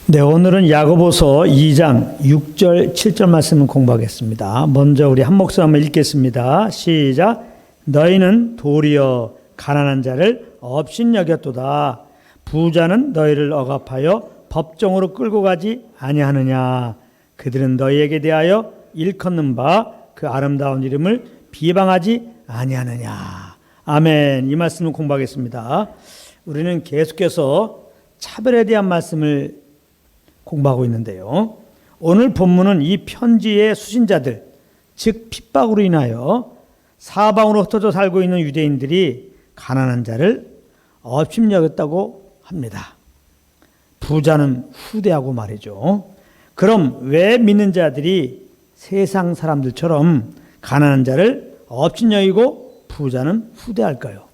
네, 오늘은 야고보서 2장 6절, 7절 말씀을 공부하겠습니다. 먼저 우리 한 목소리 한번 읽겠습니다. 시작. 너희는 도리어 가난한 자를 업신여겼도다. 부자는 너희를 억압하여 법정으로 끌고 가지 아니하느냐. 그들은 너희에게 대하여 일컫는 바 그 아름다운 이름을 비방하지 아니하느냐. 아멘. 이 말씀을 공부하겠습니다. 우리는 계속해서 차별에 대한 말씀을 공부하고 있는데요. 오늘 본문은 이 편지의 수신자들, 즉 핍박으로 인하여 사방으로 흩어져 살고 있는 유대인들이 가난한 자를 업신여겼다고 합니다. 부자는 후대하고 말이죠. 그럼 왜 믿는 자들이 세상 사람들처럼 가난한 자를 업신여기고 부자는 후대할까요?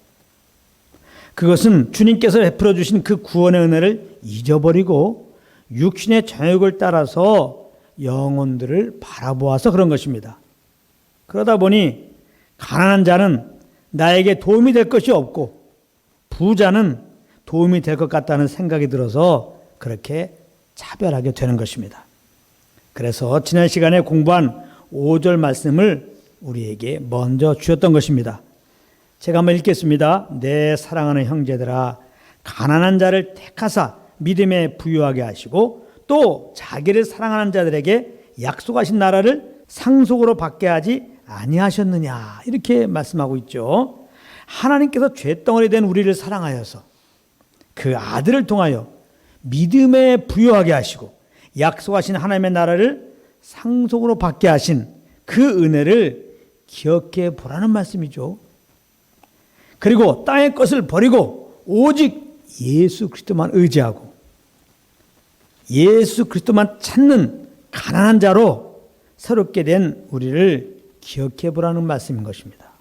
그것은 주님께서 베풀어 주신 그 구원의 은혜를 잊어버리고 육신의 정욕을 따라서 영혼들을 바라보아서 그런 것입니다. 그러다 보니 가난한 자는 나에게 도움이 될 것이 없고 부자는 도움이 될 것 같다는 생각이 들어서 그렇게 차별하게 되는 것입니다. 그래서 지난 시간에 공부한 5절 말씀을 우리에게 먼저 주셨던 것입니다. 제가 한번 읽겠습니다. 내 사랑하는 형제들아, 가난한 자를 택하사 믿음에 부유하게 하시고 또 자기를 사랑하는 자들에게 약속하신 나라를 상속으로 받게 하지 아니하셨느냐, 이렇게 말씀하고 있죠. 하나님께서 죄덩어리 된 우리를 사랑하여서 그 아들을 통하여 믿음에 부유하게 하시고 약속하신 하나님의 나라를 상속으로 받게 하신 그 은혜를 기억해 보라는 말씀이죠. 그리고 땅의 것을 버리고 오직 예수 그리스도만 의지하고 예수 그리스도만 찾는 가난한 자로 새롭게 된 우리를 기억해 보라는 말씀인 것입니다.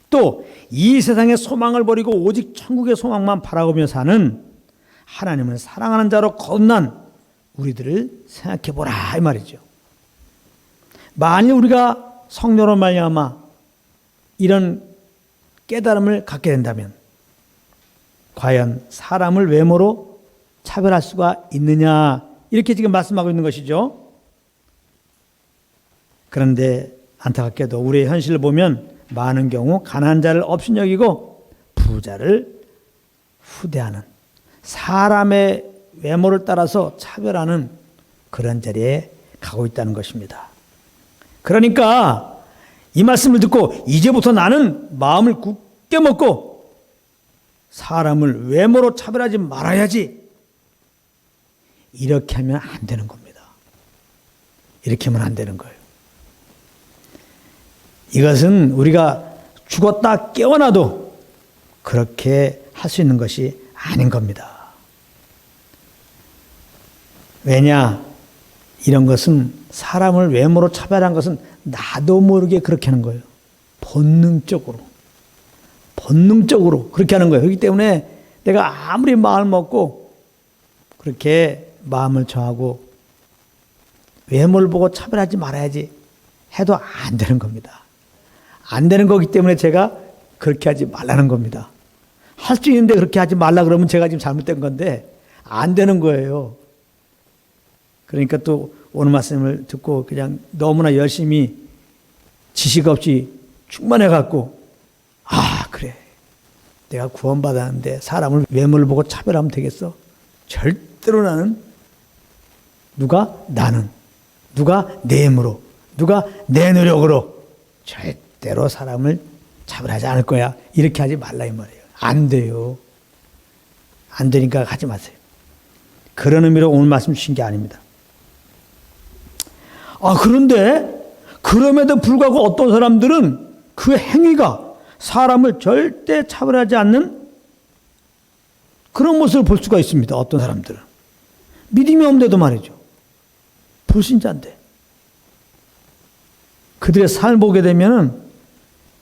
또 이 세상의 소망을 버리고 오직 천국의 소망만 바라보며 사는 하나님을 사랑하는 자로 거듭난 우리들을 생각해 보라, 이 말이죠. 만일 우리가 성령으로 말미암아 이런 깨달음을 갖게 된다면 과연 사람을 외모로 차별할 수가 있느냐, 이렇게 지금 말씀하고 있는 것이죠. 그런데 안타깝게도 우리의 현실을 보면 많은 경우 가난한 자를 업신여기고 부자를 후대하는, 사람의 외모를 따라서 차별하는 그런 자리에 가고 있다는 것입니다. 그러니까 이 말씀을 듣고 이제부터 나는 마음을 굳게 먹고 사람을 외모로 차별하지 말아야지, 이렇게 하면 안 되는 겁니다. 이렇게 하면 안 되는 거예요. 이것은 우리가 죽었다 깨어나도 그렇게 할 수 있는 것이 아닌 겁니다. 왜냐? 이런 것은 사람을 외모로 차별한 것은 나도 모르게 그렇게 하는 거예요. 본능적으로 그렇게 하는 거예요. 그렇기 때문에 내가 아무리 마음을 먹고 그렇게 마음을 정하고 외모를 보고 차별하지 말아야지 해도 안 되는 겁니다. 안 되는 거기 때문에 제가 그렇게 하지 말라는 겁니다. 할 수 있는데 그렇게 하지 말라 그러면 제가 지금 잘못된 건데 안 되는 거예요. 그러니까 또 오늘 말씀을 듣고 그냥 너무나 열심히 지식 없이 충만해갖고, 아, 그래, 내가 구원받았는데 사람을 외모를 보고 차별하면 되겠어? 절대로 나는 나는 누가 내 힘으로, 누가 내 노력으로 절대로 사람을 차별하지 않을 거야, 이렇게 하지 말라 이 말이에요. 안 돼요. 안 되니까 하지 마세요. 그런 의미로 오늘 말씀 주신 게 아닙니다. 그런데 그럼에도 불구하고 어떤 사람들은 그 행위가 사람을 절대 차별하지 않는 그런 모습을 볼 수가 있습니다. 어떤 사람들은 믿음이 없는데도 말이죠. 불신자인데 그들의 삶을 보게 되면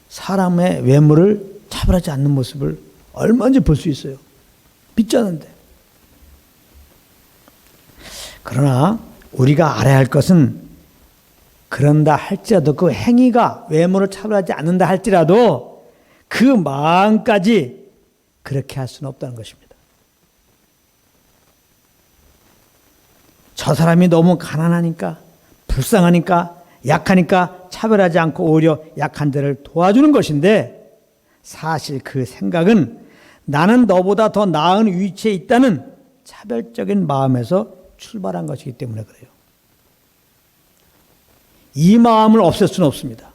사람의 외모를 차별하지 않는 모습을 얼마든지 볼 수 있어요. 믿지 않는데. 그러나 우리가 알아야 할 것은, 그런다 할지라도 그 행위가 외모를 차별하지 않는다 할지라도 그 마음까지 그렇게 할 수는 없다는 것입니다. 저 사람이 너무 가난하니까, 불쌍하니까, 약하니까 차별하지 않고 오히려 약한 데를 도와주는 것인데, 사실 그 생각은 나는 너보다 더 나은 위치에 있다는 차별적인 마음에서 출발한 것이기 때문에 그래요. 이 마음을 없앨 수는 없습니다.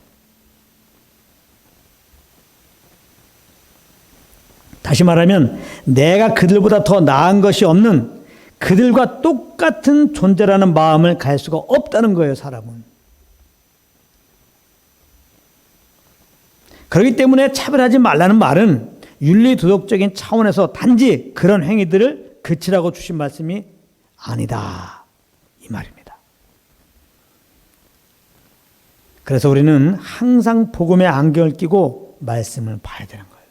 다시 말하면 내가 그들보다 더 나은 것이 없는 그들과 똑같은 존재라는 마음을 가질 수가 없다는 거예요, 사람은. 그렇기 때문에 차별하지 말라는 말은 윤리 도덕적인 차원에서 단지 그런 행위들을 그치라고 주신 말씀이 아니다, 이 말입니다. 그래서 우리는 항상 복음의 안경을 끼고 말씀을 봐야 되는 거예요.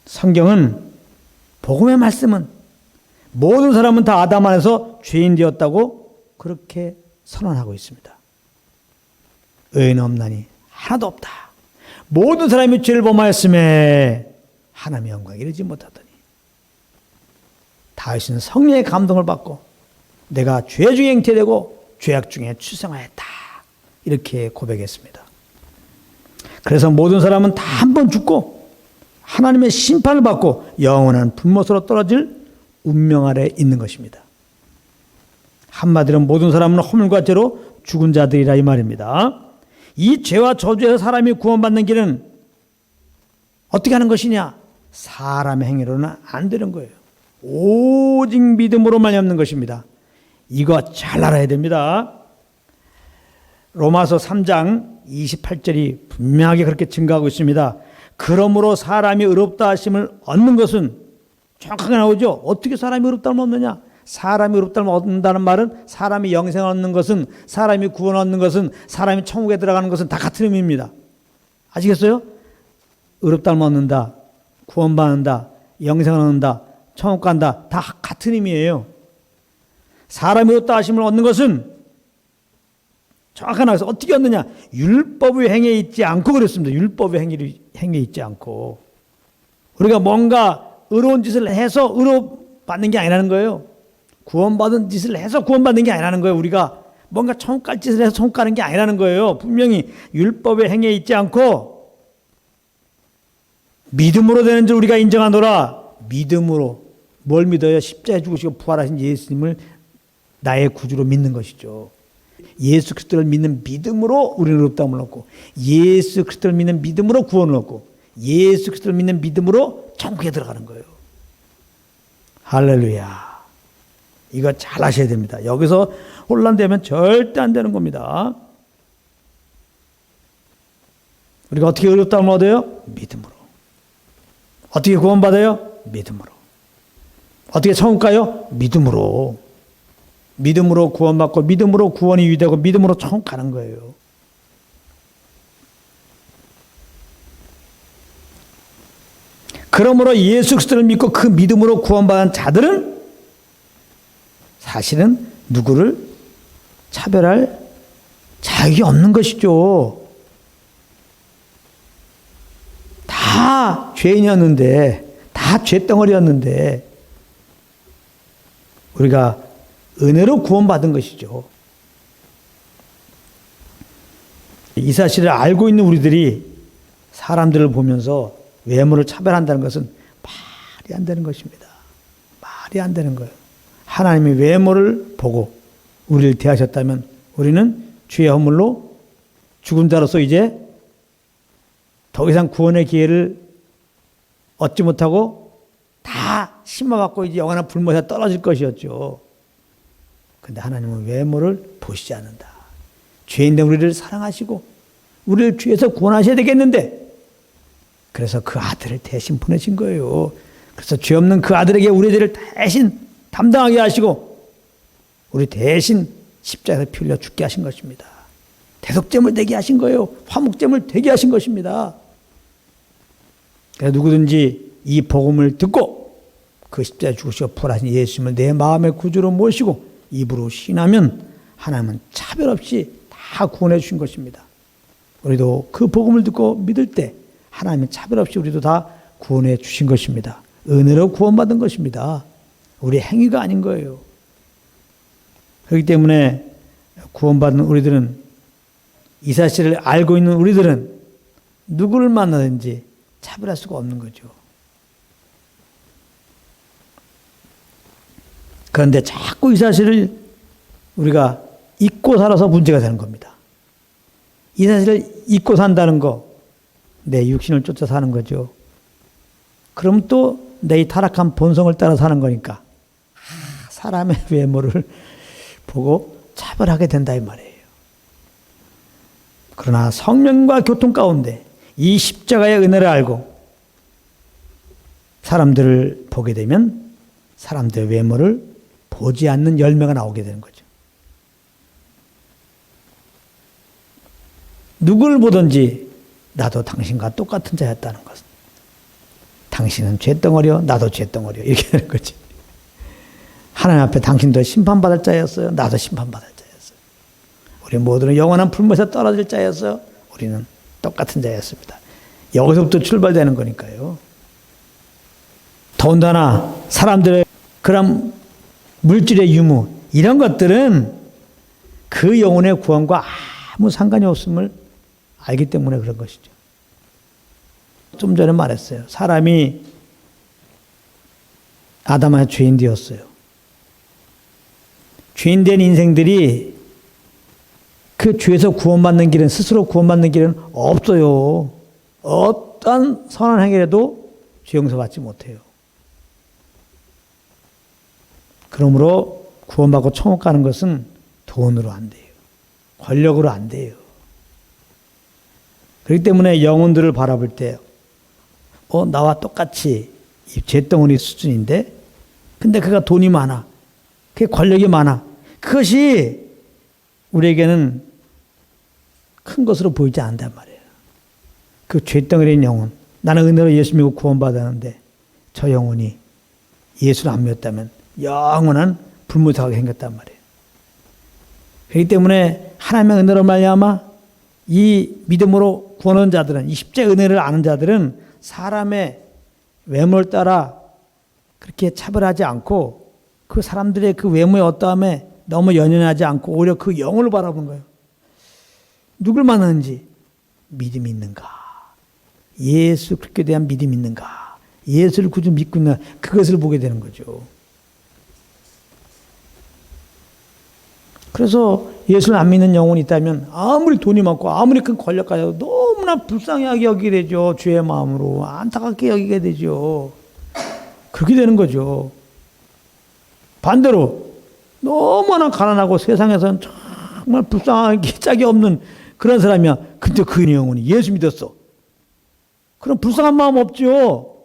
성경은, 복음의 말씀은 모든 사람은 다 아담 안에서 죄인 되었다고 그렇게 선언하고 있습니다. 의인 없나니 하나도 없다. 모든 사람이 죄를 범하였음에 하나님의 영광에 이르지 못하더니, 다윗은 성령의 감동을 받고 내가 죄 중에 잉태되고 죄악 중에 출생하였다, 이렇게 고백했습니다. 그래서 모든 사람은 다 한 번 죽고 하나님의 심판을 받고 영원한 분못으로 떨어질 운명 아래 있는 것입니다. 한마디로 모든 사람은 허물과 죄로 죽은 자들이라, 이 말입니다. 이 죄와 저주에서 사람이 구원받는 길은 어떻게 하는 것이냐? 사람의 행위로는 안 되는 거예요. 오직 믿음으로만 없는 것입니다. 이거 잘 알아야 됩니다. 로마서 3장 28절이 분명하게 그렇게 증가하고 있습니다. 그러므로 사람이 의롭다 하심을 얻는 것은, 정확하게 나오죠. 어떻게 사람이 의롭다함을 얻느냐? 사람이 의롭다함을 얻는다는 말은 사람이 영생을 얻는 것은, 사람이 구원을 얻는 것은, 사람이 천국에 들어가는 것은 다 같은 의미입니다. 아시겠어요? 의롭다함을 얻는다, 구원받는다, 영생을 얻는다, 천국 간다, 다 같은 의미예요. 사람이 의롭다 하심을 얻는 것은 정확하게 나와서 어떻게 얻느냐? 율법의 행위에 있지 않고 그랬습니다. 율법의 행위에 있지 않고. 우리가 뭔가 의로운 짓을 해서 의롭받는 게 아니라는 거예요. 구원받은 짓을 해서 구원받는 게 아니라는 거예요. 우리가 뭔가 천국 갈 짓을 해서 천국 가는 게 아니라는 거예요. 분명히 율법의 행위에 있지 않고 믿음으로 되는 줄 우리가 인정하노라. 믿음으로. 뭘 믿어요? 십자가에 죽으시고 부활하신 예수님을 나의 구주로 믿는 것이죠. 예수 그리스도를 믿는 믿음으로 우리는 의롭다함을 얻고, 예수 그리스도를 믿는 믿음으로 구원을 얻고, 예수 그리스도를 믿는 믿음으로 천국에 들어가는 거예요. 할렐루야. 이거 잘 아셔야 됩니다. 여기서 혼란되면 절대 안 되는 겁니다. 우리가 어떻게 의롭다함을 얻어요? 믿음으로. 어떻게 구원받아요? 믿음으로. 어떻게 천국 가요? 믿음으로. 믿음으로 구원받고 믿음으로 구원이 유되고 믿음으로 천국 가는 거예요. 그러므로 예수 그리스도를 믿고 그 믿음으로 구원받은 자들은 사실은 누구를 차별할 자격이 없는 것이죠. 다 죄인이었는데, 다 죄덩어리였는데 우리가 은혜로 구원받은 것이죠. 이 사실을 알고 있는 우리들이 사람들을 보면서 외모를 차별한다는 것은 말이 안 되는 것입니다. 말이 안 되는 거예요. 하나님이 외모를 보고 우리를 대하셨다면 우리는 죄의 허물로 죽은 자로서 이제 더 이상 구원의 기회를 얻지 못하고 다 심어받고 이제 영원한 불못에 떨어질 것이었죠. 근데 하나님은 외모를 보시지 않는다. 죄인된 우리를 사랑하시고 우리를 죄에서 구원하셔야 되겠는데, 그래서 그 아들을 대신 보내신 거예요. 그래서 죄 없는 그 아들에게 우리 죄를 대신 담당하게 하시고 우리 대신 십자가에서 피 흘려 죽게 하신 것입니다. 대속죄물 되게 하신 거예요. 화목죄물 되게 하신 것입니다. 그래서 누구든지 이 복음을 듣고 그 십자가에 죽으시고 부활하신 예수님을 내 마음의 구주로 모시고 입으로 신하면 하나님은 차별 없이 다 구원해 주신 것입니다. 우리도 그 복음을 듣고 믿을 때 하나님은 차별 없이 우리도 다 구원해 주신 것입니다. 은혜로 구원받은 것입니다. 우리 행위가 아닌 거예요. 그렇기 때문에 구원받은 우리들은, 이 사실을 알고 있는 우리들은 누구를 만나든지 차별할 수가 없는 거죠. 그런데 자꾸 이 사실을 우리가 잊고 살아서 문제가 되는 겁니다. 이 사실을 잊고 산다는 거, 내 육신을 쫓아 사는 거죠. 그럼 또 내 타락한 본성을 따라 사는 거니까 사람의 외모를 보고 차별하게 된다 이 말이에요. 그러나 성령과 교통 가운데 이 십자가의 은혜를 알고 사람들을 보게 되면 사람들의 외모를 보지 않는 열매가 나오게 되는 거죠. 누구를 보든지 나도 당신과 똑같은 자였다는 것은, 당신은 죄덩어리요, 나도 죄덩어리요, 이렇게 되는 거지. 하나님 앞에 당신도 심판받을 자였어요, 나도 심판받을 자였어요. 우리 모두는 영원한 불못에 떨어질 자였어요, 우리는 똑같은 자였습니다. 여기서부터 출발되는 거니까요. 더군다나 사람들의 그런 물질의 유무, 이런 것들은 그 영혼의 구원과 아무 상관이 없음을 알기 때문에 그런 것이죠. 좀 전에 말했어요. 사람이 아담의 죄인 되었어요. 죄인 된 인생들이 그 죄에서 구원받는 길은, 스스로 구원받는 길은 없어요. 어떤 선한 행위라도 죄 용서받지 못해요. 그러므로 구원받고 천국 가는 것은 돈으로 안 돼요. 권력으로 안 돼요. 그렇기 때문에 영혼들을 바라볼 때 나와 똑같이 잿덩어리 수준인데, 근데 그가 돈이 많아, 그게 권력이 많아, 그것이 우리에게는 큰 것으로 보이지 않는단 말이에요. 그 잿덩어리인 영혼, 나는 은혜로 예수 믿고 구원받았는데 저 영혼이 예수를 안 믿었다면 영원한 불무사하게 생겼단 말이에요. 그렇기 때문에 하나님의 은혜로 말미암아 이 믿음으로 구원한 자들은, 이 십자의 은혜를 아는 자들은 사람의 외모를 따라 그렇게 차별하지 않고, 그 사람들의 그 외모의 어떠함에 너무 연연하지 않고 오히려 그 영혼을 바라보는 거예요. 누굴 만나는지 믿음이 있는가, 예수 그리스도에 대한 믿음이 있는가, 예수를 굳이 믿고 있나, 그것을 보게 되는 거죠. 그래서 예수를 안 믿는 영혼이 있다면 아무리 돈이 많고 아무리 큰 권력 가져도 너무나 불쌍하게 여기게 되죠. 주의 마음으로 안타깝게 여기게 되죠. 그렇게 되는 거죠. 반대로 너무나 가난하고 세상에서는 정말 불쌍하게 짝이 없는 그런 사람이야. 근데 그 영혼이 예수 믿었어. 그럼 불쌍한 마음 없죠.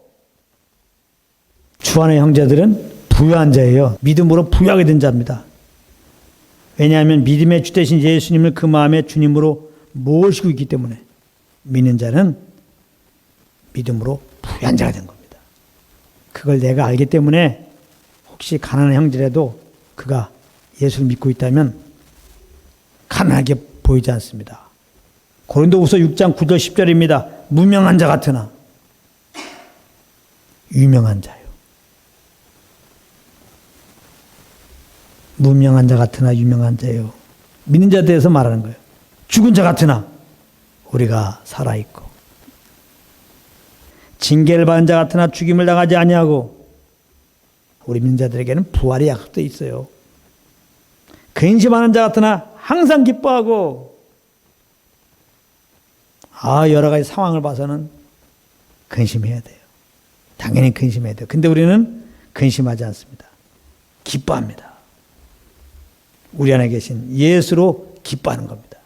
주 안의 형제들은 부유한 자예요. 믿음으로 부유하게 된 자입니다. 왜냐하면 믿음의 주 되신 예수님을 그 마음의 주님으로 모시고 있기 때문에 믿는 자는 믿음으로 부유한 자가 된 겁니다. 그걸 내가 알기 때문에 혹시 가난한 형제라도 그가 예수를 믿고 있다면 가난하게 보이지 않습니다. 고린도후서 6장 9절 10절입니다. 무명한 자 같으나 유명한 자요. 무명한 자 같으나 유명한 자요. 믿는 자에 대해서 말하는 거예요. 죽은 자 같으나 우리가 살아있고, 징계를 받은 자 같으나 죽임을 당하지 아니하고, 우리 믿는 자들에게는 부활이 약속되어 있어요. 근심하는 자 같으나 항상 기뻐하고, 여러 가지 상황을 봐서는 근심해야 돼요. 당연히 근심해야 돼요. 근데 우리는 근심하지 않습니다. 기뻐합니다. 우리 안에 계신 예수로 기뻐하는 겁니다.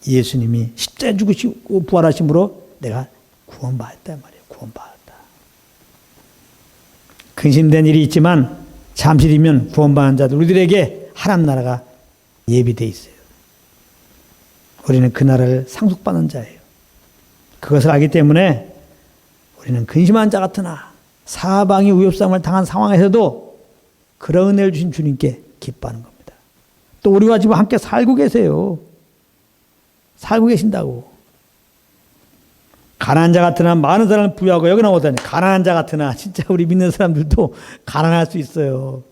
예수님이 십자가에 죽으시고 부활하심으로 내가 구원받았단 말이에요. 구원받았다. 근심된 일이 있지만 잠시 뒤면 구원받은 자들, 우리들에게 하나님 나라가 예비되어 있어요. 우리는 그 나라를 상속받는 자예요. 그것을 알기 때문에 우리는 근심한 자 같으나 사방이 위협상을 당한 상황에서도 그런 은혜를 주신 주님께 기뻐하는 겁니다. 또 우리와 지금 함께 살고 계세요. 살고 계신다고. 가난한 자 같으나 많은 사람을 부유하고, 여기 나오다니 가난한 자 같으나, 진짜 우리 믿는 사람들도 가난할 수 있어요.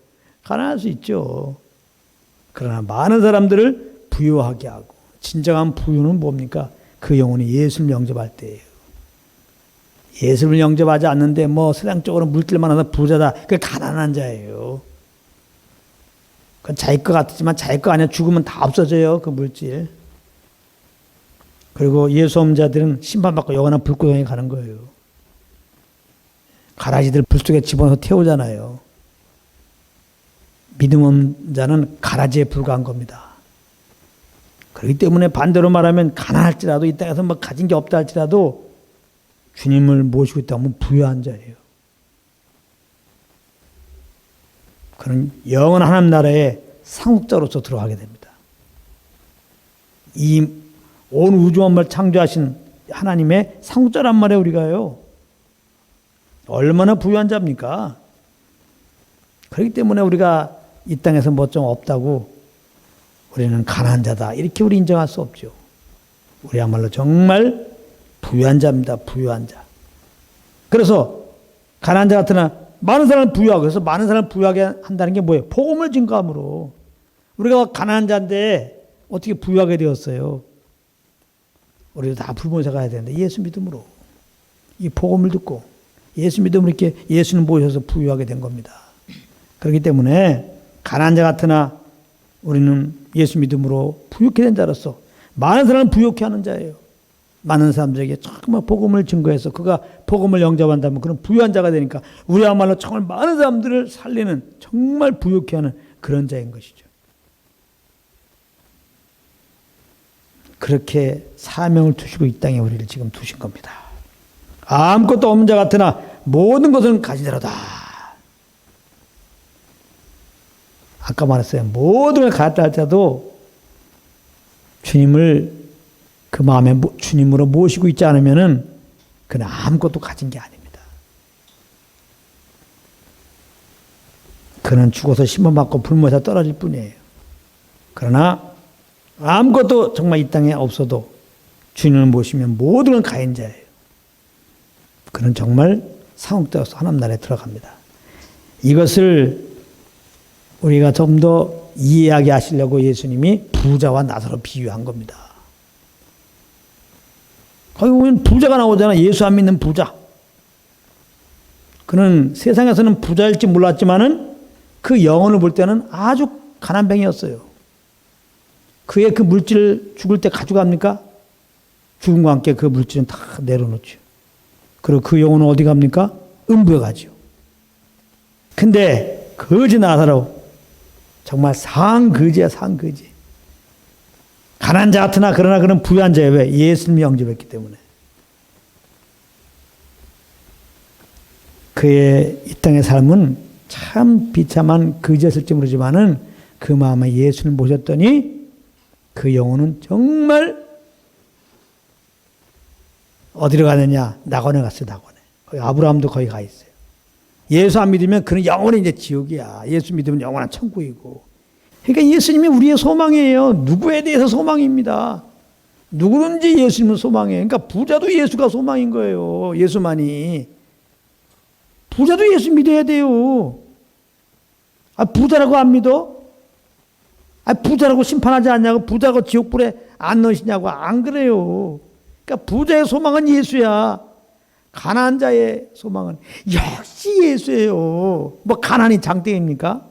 가난할 수 있죠. 그러나 많은 사람들을 부유하게 하고, 진정한 부유는 뭡니까? 그 영혼이 예수를 영접할 때예요. 예수를 영접하지 않는데 뭐 세상적으로 물질 많아서 부자다. 그 가난한 자예요. 그건 자기 것 같지만 자기 거 아니야. 죽으면 다 없어져요. 그 물질. 그리고 예수 없는 자들은 심판받고 영원한 불구덩이에 가는 거예요. 가라지들 불 속에 집어넣어 태우잖아요. 믿음 없는 자는 가라지에 불과한 겁니다. 그렇기 때문에 반대로 말하면 가난할지라도 이 땅에서 뭐 가진 게 없다 할지라도 주님을 모시고 있다면 부유한 자예요. 그는 영원한 하나님 나라에 상속자로서 들어가게 됩니다. 이 온 우주 만물을 창조하신 하나님의 상속자란 말이에요, 우리가요. 얼마나 부유한 자입니까? 그렇기 때문에 우리가 이 땅에서 뭐 좀 없다고 우리는 가난한 자다 이렇게 우리 인정할 수 없죠. 우리야말로 정말 부유한 자입니다. 부유한 자. 그래서 가난한 자 같으나 많은 사람을 부유하고, 그래서 많은 사람을 부유하게 한다는 게 뭐예요? 복음을 증거함으로. 우리가 가난한 자인데 어떻게 부유하게 되었어요? 우리도 다 불모사 가야 되는데 예수 믿음으로, 이 복음을 듣고 예수 믿음으로 이렇게 예수님 모셔서 부유하게 된 겁니다. 그렇기 때문에 가난한 자 같으나 우리는 예수 믿음으로 부유케 된 자로서 많은 사람을 부유케 하는 자예요. 많은 사람들에게 정말 복음을 증거해서 그가 복음을 영접한다면 그런 부유한 자가 되니까 우리야말로 정말 많은 사람들을 살리는, 정말 부유케 하는 그런 자인 것이죠. 그렇게 사명을 두시고 이 땅에 우리를 지금 두신 겁니다. 아무것도 없는 자 같으나 모든 것은 가진 자로다. 아까 말했어요. 모든 걸 갖다 할 자도 주님을 그 마음에 주님으로 모시고 있지 않으면은 그는 아무것도 가진 게 아닙니다. 그는 죽어서 심판받고 불모에서 떨어질 뿐이에요. 그러나 아무것도 정말 이 땅에 없어도 주님을 모시면 모든 건 가진 자예요. 그는 정말 상속자로서 하나님 나라에 들어갑니다. 이것을 우리가 좀 더 이해하게 하시려고 예수님이 부자와 나사로 비유한 겁니다. 거기 보면 부자가 나오잖아. 예수 안 믿는 부자. 그는 세상에서는 부자일지 몰랐지만은 그 영혼을 볼 때는 아주 가난뱅이였어요. 그의 그 물질을 죽을 때 가져갑니까? 죽음과 함께 그 물질은 다 내려놓죠. 그리고 그 영혼은 어디 갑니까? 음부에 가죠. 근데 거지 나사로 정말 상거지야, 상거지. 가난한 자 같으나 그러나 그는 부유한 자예요. 왜? 예수님이 영접했기 때문에. 그의 이 땅의 삶은 참 비참한 거지였을지 모르지만은 그 마음에 예수를 모셨더니 그 영혼은 정말 어디로 가느냐? 낙원에 갔어요, 낙원에. 거기 아브라함도 거기 가 있어요. 예수 안 믿으면 그는 영원히 이제 지옥이야. 예수 믿으면 영원한 천국이고. 그러니까 예수님이 우리의 소망이에요. 누구에 대해서 소망입니다. 누구든지 예수님은 소망이에요. 그러니까 부자도 예수가 소망인 거예요. 예수만이. 부자도 예수 믿어야 돼요. 아, 부자라고 안 믿어? 아, 부자라고 심판하지 않냐고? 부자라고 지옥불에 안 넣으시냐고? 안 그래요. 그러니까 부자의 소망은 예수야. 가난한 자의 소망은 역시 예수예요. 뭐 가난이 장땡입니까?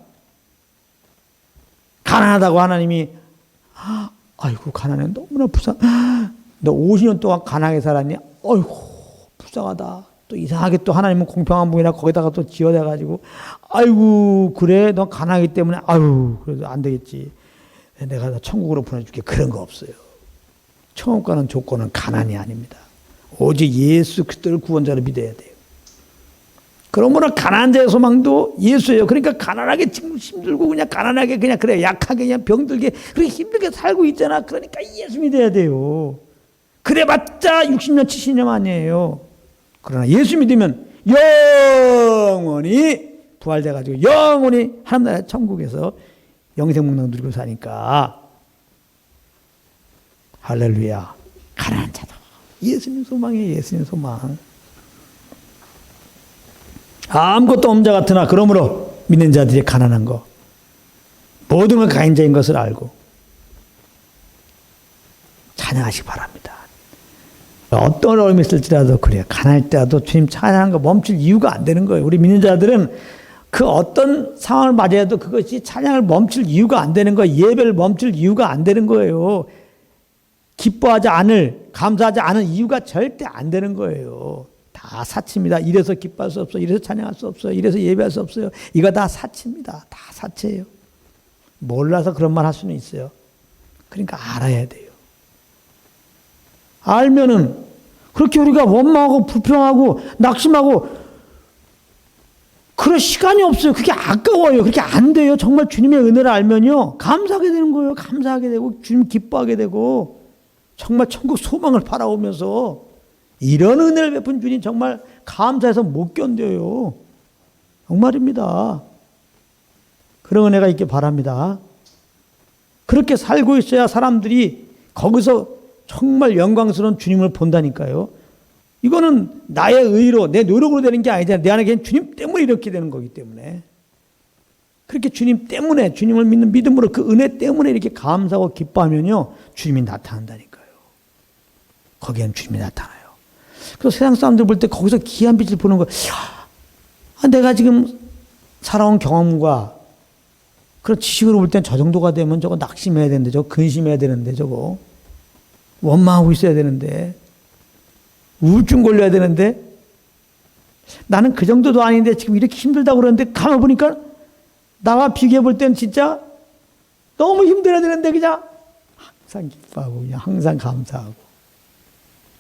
가난하다고 하나님이 아이고 가난해 너무나 너 50년 동안 가난하게 살았니? 아이고 불쌍하다. 또 이상하게 또 하나님은 공평한 분이라 거기다가 또 지어내가지고 아이고 그래 너 가난하기 때문에 아유 그래도 안 되겠지. 내가 천국으로 보내줄게. 그런 거 없어요. 천국 가는 조건은 가난이 아닙니다. 오직 예수 그리스도를 구원자로 믿어야 돼요. 그러므로 가난한 자의 소망도 예수예요. 그러니까 가난하게 지금 힘들고 그냥 가난하게 그냥 그래 약하게 그냥 병들게 그렇게 힘들게 살고 있잖아. 그러니까 예수 믿어야 돼요. 그래봤자 60년 70년 아니에요. 그러나 예수 믿으면 영원히 부활돼가지고 영원히 하나님 나라 천국에서 영생문명 누리고 사니까 할렐루야. 가난한 자다. 예수님 소망이에요. 예수님 소망. 아무것도 없는 자 같으나 그러므로 믿는 자들이 가난한 거 모든 걸 가인자인 것을 알고 찬양하시기 바랍니다. 어떤 어려움이 있을지라도 그래요. 가난할 때라도 주님 찬양하는 거 멈출 이유가 안 되는 거예요. 우리 믿는 자들은 그 어떤 상황을 맞이해도 그것이 찬양을 멈출 이유가 안 되는 거예요. 예배를 멈출 이유가 안 되는 거예요. 기뻐하지 않을, 감사하지 않은 이유가 절대 안 되는 거예요. 다 사치입니다. 이래서 기뻐할 수 없어. 이래서 찬양할 수 없어요. 이래서 예배할 수 없어요. 이거 다 사치입니다. 다 사치예요. 몰라서 그런 말 할 수는 있어요. 그러니까 알아야 돼요. 알면은 그렇게 우리가 원망하고 불평하고 낙심하고 그럴 시간이 없어요. 그게 아까워요. 그렇게 안 돼요. 정말 주님의 은혜를 알면요. 감사하게 되는 거예요. 감사하게 되고 주님 기뻐하게 되고 정말 천국 소망을 바라오면서 이런 은혜를 베푼 주님 정말 감사해서 못 견뎌요. 정말입니다. 그런 은혜가 있길 바랍니다. 그렇게 살고 있어야 사람들이 거기서 정말 영광스러운 주님을 본다니까요. 이거는 나의 의로, 내 노력으로 되는 게 아니잖아요. 내 안에 계신 주님 때문에 이렇게 되는 거기 때문에. 그렇게 주님 때문에, 주님을 믿는 믿음으로 그 은혜 때문에 이렇게 감사하고 기뻐하면요. 주님이 나타난다니까요. 거기에는 주님이 나타나요. 그래서 세상 사람들 볼 때 거기서 귀한 빛을 보는 거예요. 내가 지금 살아온 경험과 그런 지식으로 볼 땐 저 정도가 되면 저거 낙심해야 되는데, 저거 근심해야 되는데, 저거 원망하고 있어야 되는데, 우울증 걸려야 되는데, 나는 그 정도도 아닌데 지금 이렇게 힘들다고 그러는데 가만 보니까 나와 비교해 볼 땐 진짜 너무 힘들어야 되는데 그냥 항상 기뻐하고 그냥 항상 감사하고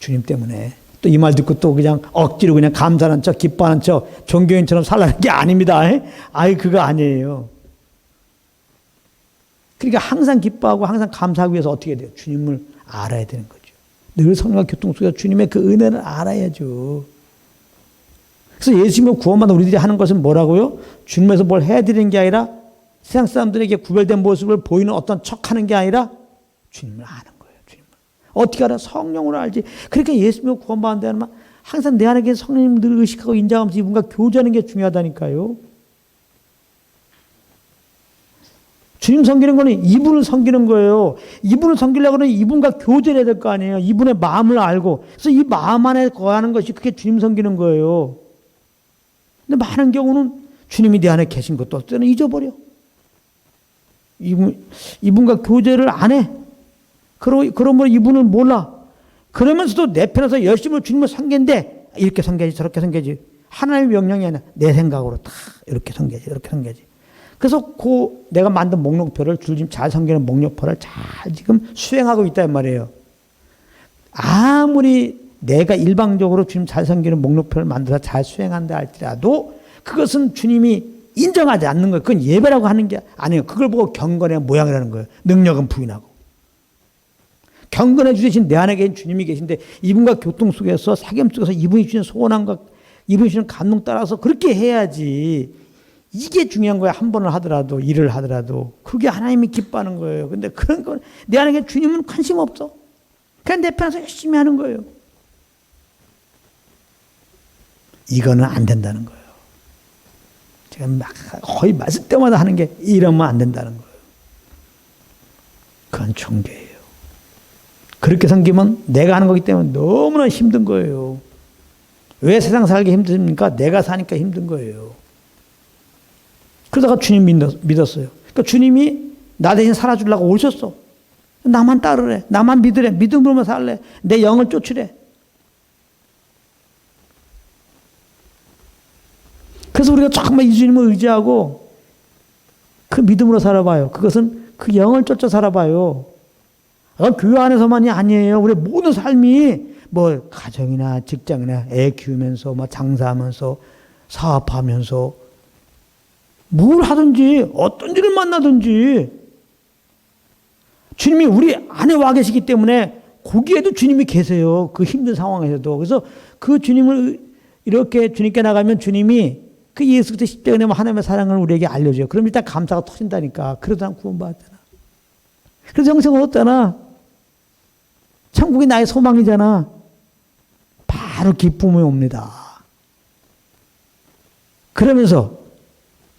주님 때문에 또 이 말 듣고 또 그냥 억지로 그냥 감사하는 척 기뻐하는 척 종교인처럼 살라는 게 아닙니다. 아이 그거 아니에요. 그러니까 항상 기뻐하고 항상 감사하기 위해서 어떻게 돼요? 주님을 알아야 되는 거죠. 늘 성령과 교통 속에서 주님의 그 은혜를 알아야죠. 그래서 예수님을 구원받는 우리들이 하는 것은 뭐라고요? 주님에서 뭘 해드리는 게 아니라 세상 사람들에게 구별된 모습을 보이는 어떤 척하는 게 아니라 주님을 아는 거예요. 주님을. 어떻게 알아? 성령으로 알지. 그러니까 예수님을 구원받는다는 말 항상 내 안에 계신 성령님을 늘 의식하고 인정하면서 이분과 교제하는 게 중요하다니까요. 주님 섬기는 거는 이분을 섬기는 거예요. 이분을 섬기려고 하면 이분과 교제를 해야 될 거 아니에요. 이분의 마음을 알고. 그래서 이 마음 안에 거하는 것이 그게 주님 섬기는 거예요. 근데 많은 경우는 주님이 내 안에 계신 것도 어떨 때는 잊어버려. 이분과 교제를 안 해. 그러면 이분은 몰라. 그러면서도 내 편에서 열심히 주님을 섬기는데 이렇게 섬겨야지 저렇게 섬겨야지. 하나님의 명령이 아니라 내 생각으로 다 이렇게 섬겨야지 이렇게 섬겨야지. 그래서 그 내가 만든 목록표를 주님 잘 섬기는 목록표를 잘 지금 수행하고 있단 말이에요. 아무리 내가 일방적으로 주님 잘 섬기는 목록표를 만들어서 잘 수행한다 할지라도 그것은 주님이 인정하지 않는 거예요. 그건 예배라고 하는 게 아니에요. 그걸 보고 경건의 모양이라는 거예요. 능력은 부인하고. 경건해 주신 내 안에 계신 주님이 계신데 이분과 교통 속에서 사귐 속에서 이분이 주신 소원함과 이분이 주신 감동 따라서 그렇게 해야지. 이게 중요한 거야. 한 번을 하더라도 일을 하더라도 그게 하나님이 기뻐하는 거예요. 근데 그런 건 내 안에 계신 주님은 관심 없어. 그냥 내 편에서 열심히 하는 거예요. 이거는 안 된다는 거예요. 제가 거의 말씀 때마다 하는 게 이러면 안 된다는 거예요. 그건 종교예요. 그렇게 섬기면 내가 하는 거기 때문에 너무나 힘든 거예요. 왜 세상 살기 힘듭니까? 내가 사니까 힘든 거예요. 그러다가 주님 믿었어요. 그러니까 주님이 나 대신 살아주려고 오셨어. 나만 따르래. 나만 믿으래. 믿음으로만 살래. 내 영을 쫓으래. 그래서 우리가 정말 이 주님을 의지하고 그 믿음으로 살아봐요. 그것은 그 영을 쫓아 살아봐요. 교회 안에서만이 아니에요. 우리 모든 삶이 뭐 가정이나 직장이나 애 키우면서 뭐 장사하면서 사업하면서 뭘 하든지 어떤 일을 만나든지 주님이 우리 안에 와 계시기 때문에 거기에도 주님이 계세요. 그 힘든 상황에서도. 그래서 그 주님을 이렇게 주님께 나가면 주님이 그 예수 그리스도 십자가에 내면 하나님의 사랑을 우리에게 알려줘요. 그럼 일단 감사가 터진다니까. 그래도 난 구원받았잖아. 그래서 영생을 얻었잖아. 천국이 나의 소망이잖아. 바로 기쁨이 옵니다. 그러면서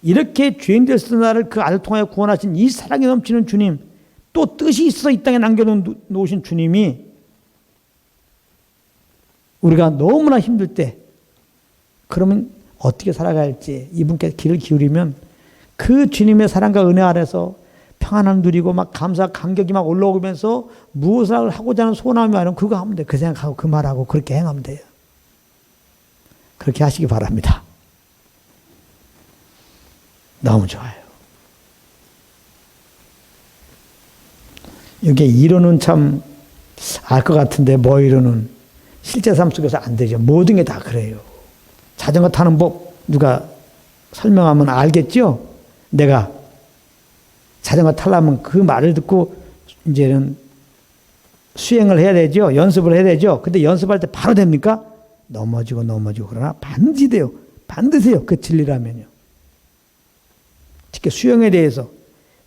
이렇게 죄인 되었던 나를 그 아들 통하여 구원하신 이 사랑이 넘치는 주님, 또 뜻이 있어 이 땅에 남겨놓으신 주님이 우리가 너무나 힘들 때 그러면 어떻게 살아가야 할지 이분께 귀를 기울이면 그 주님의 사랑과 은혜 아래서 평안함 누리고 막 감사 감격이 막 올라오면서 무엇을 하고자 하는 소원함이 많으면 그거 하면 돼. 그 생각하고 그 말하고 그렇게 행하면 돼요. 그렇게 하시기 바랍니다. 너무 좋아요. 이게 이론은 참 알 것 같은데 뭐 이론은 실제 삶 속에서 안 되죠. 모든 게 다 그래요. 자전거 타는 법 누가 설명하면 알겠죠? 내가 자전거 타려면 그 말을 듣고 이제는 수행을 해야 되죠. 연습을 해야 되죠. 근데 연습할 때 바로 됩니까? 넘어지고 그러나 반드시 돼요. 반드시 해요. 그 진리라면요. 특히 수영에 대해서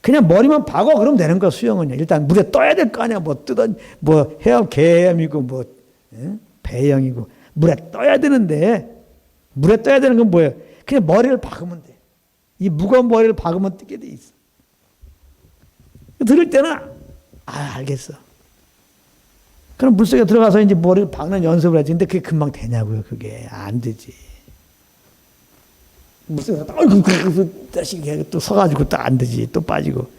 그냥 머리만 박어 그러면 되는 거야. 수영은요. 일단 물에 떠야 될 거 아니야. 뭐 헤엄 개헤엄이고 뭐 배영이고 물에 떠야 되는데 물에 떠야 되는 건 뭐예요? 그냥 머리를 박으면 돼. 이 무거운 머리를 박으면 뜨게 돼 있어. 들을 때는 알겠어. 그럼 물속에 들어가서 이제 머리를 박는 연습을 하지. 근데 그게 금방 되냐고요. 그게 안 되지. 물속에 다시 또 서가지고 또 안 되지. 또 빠지고.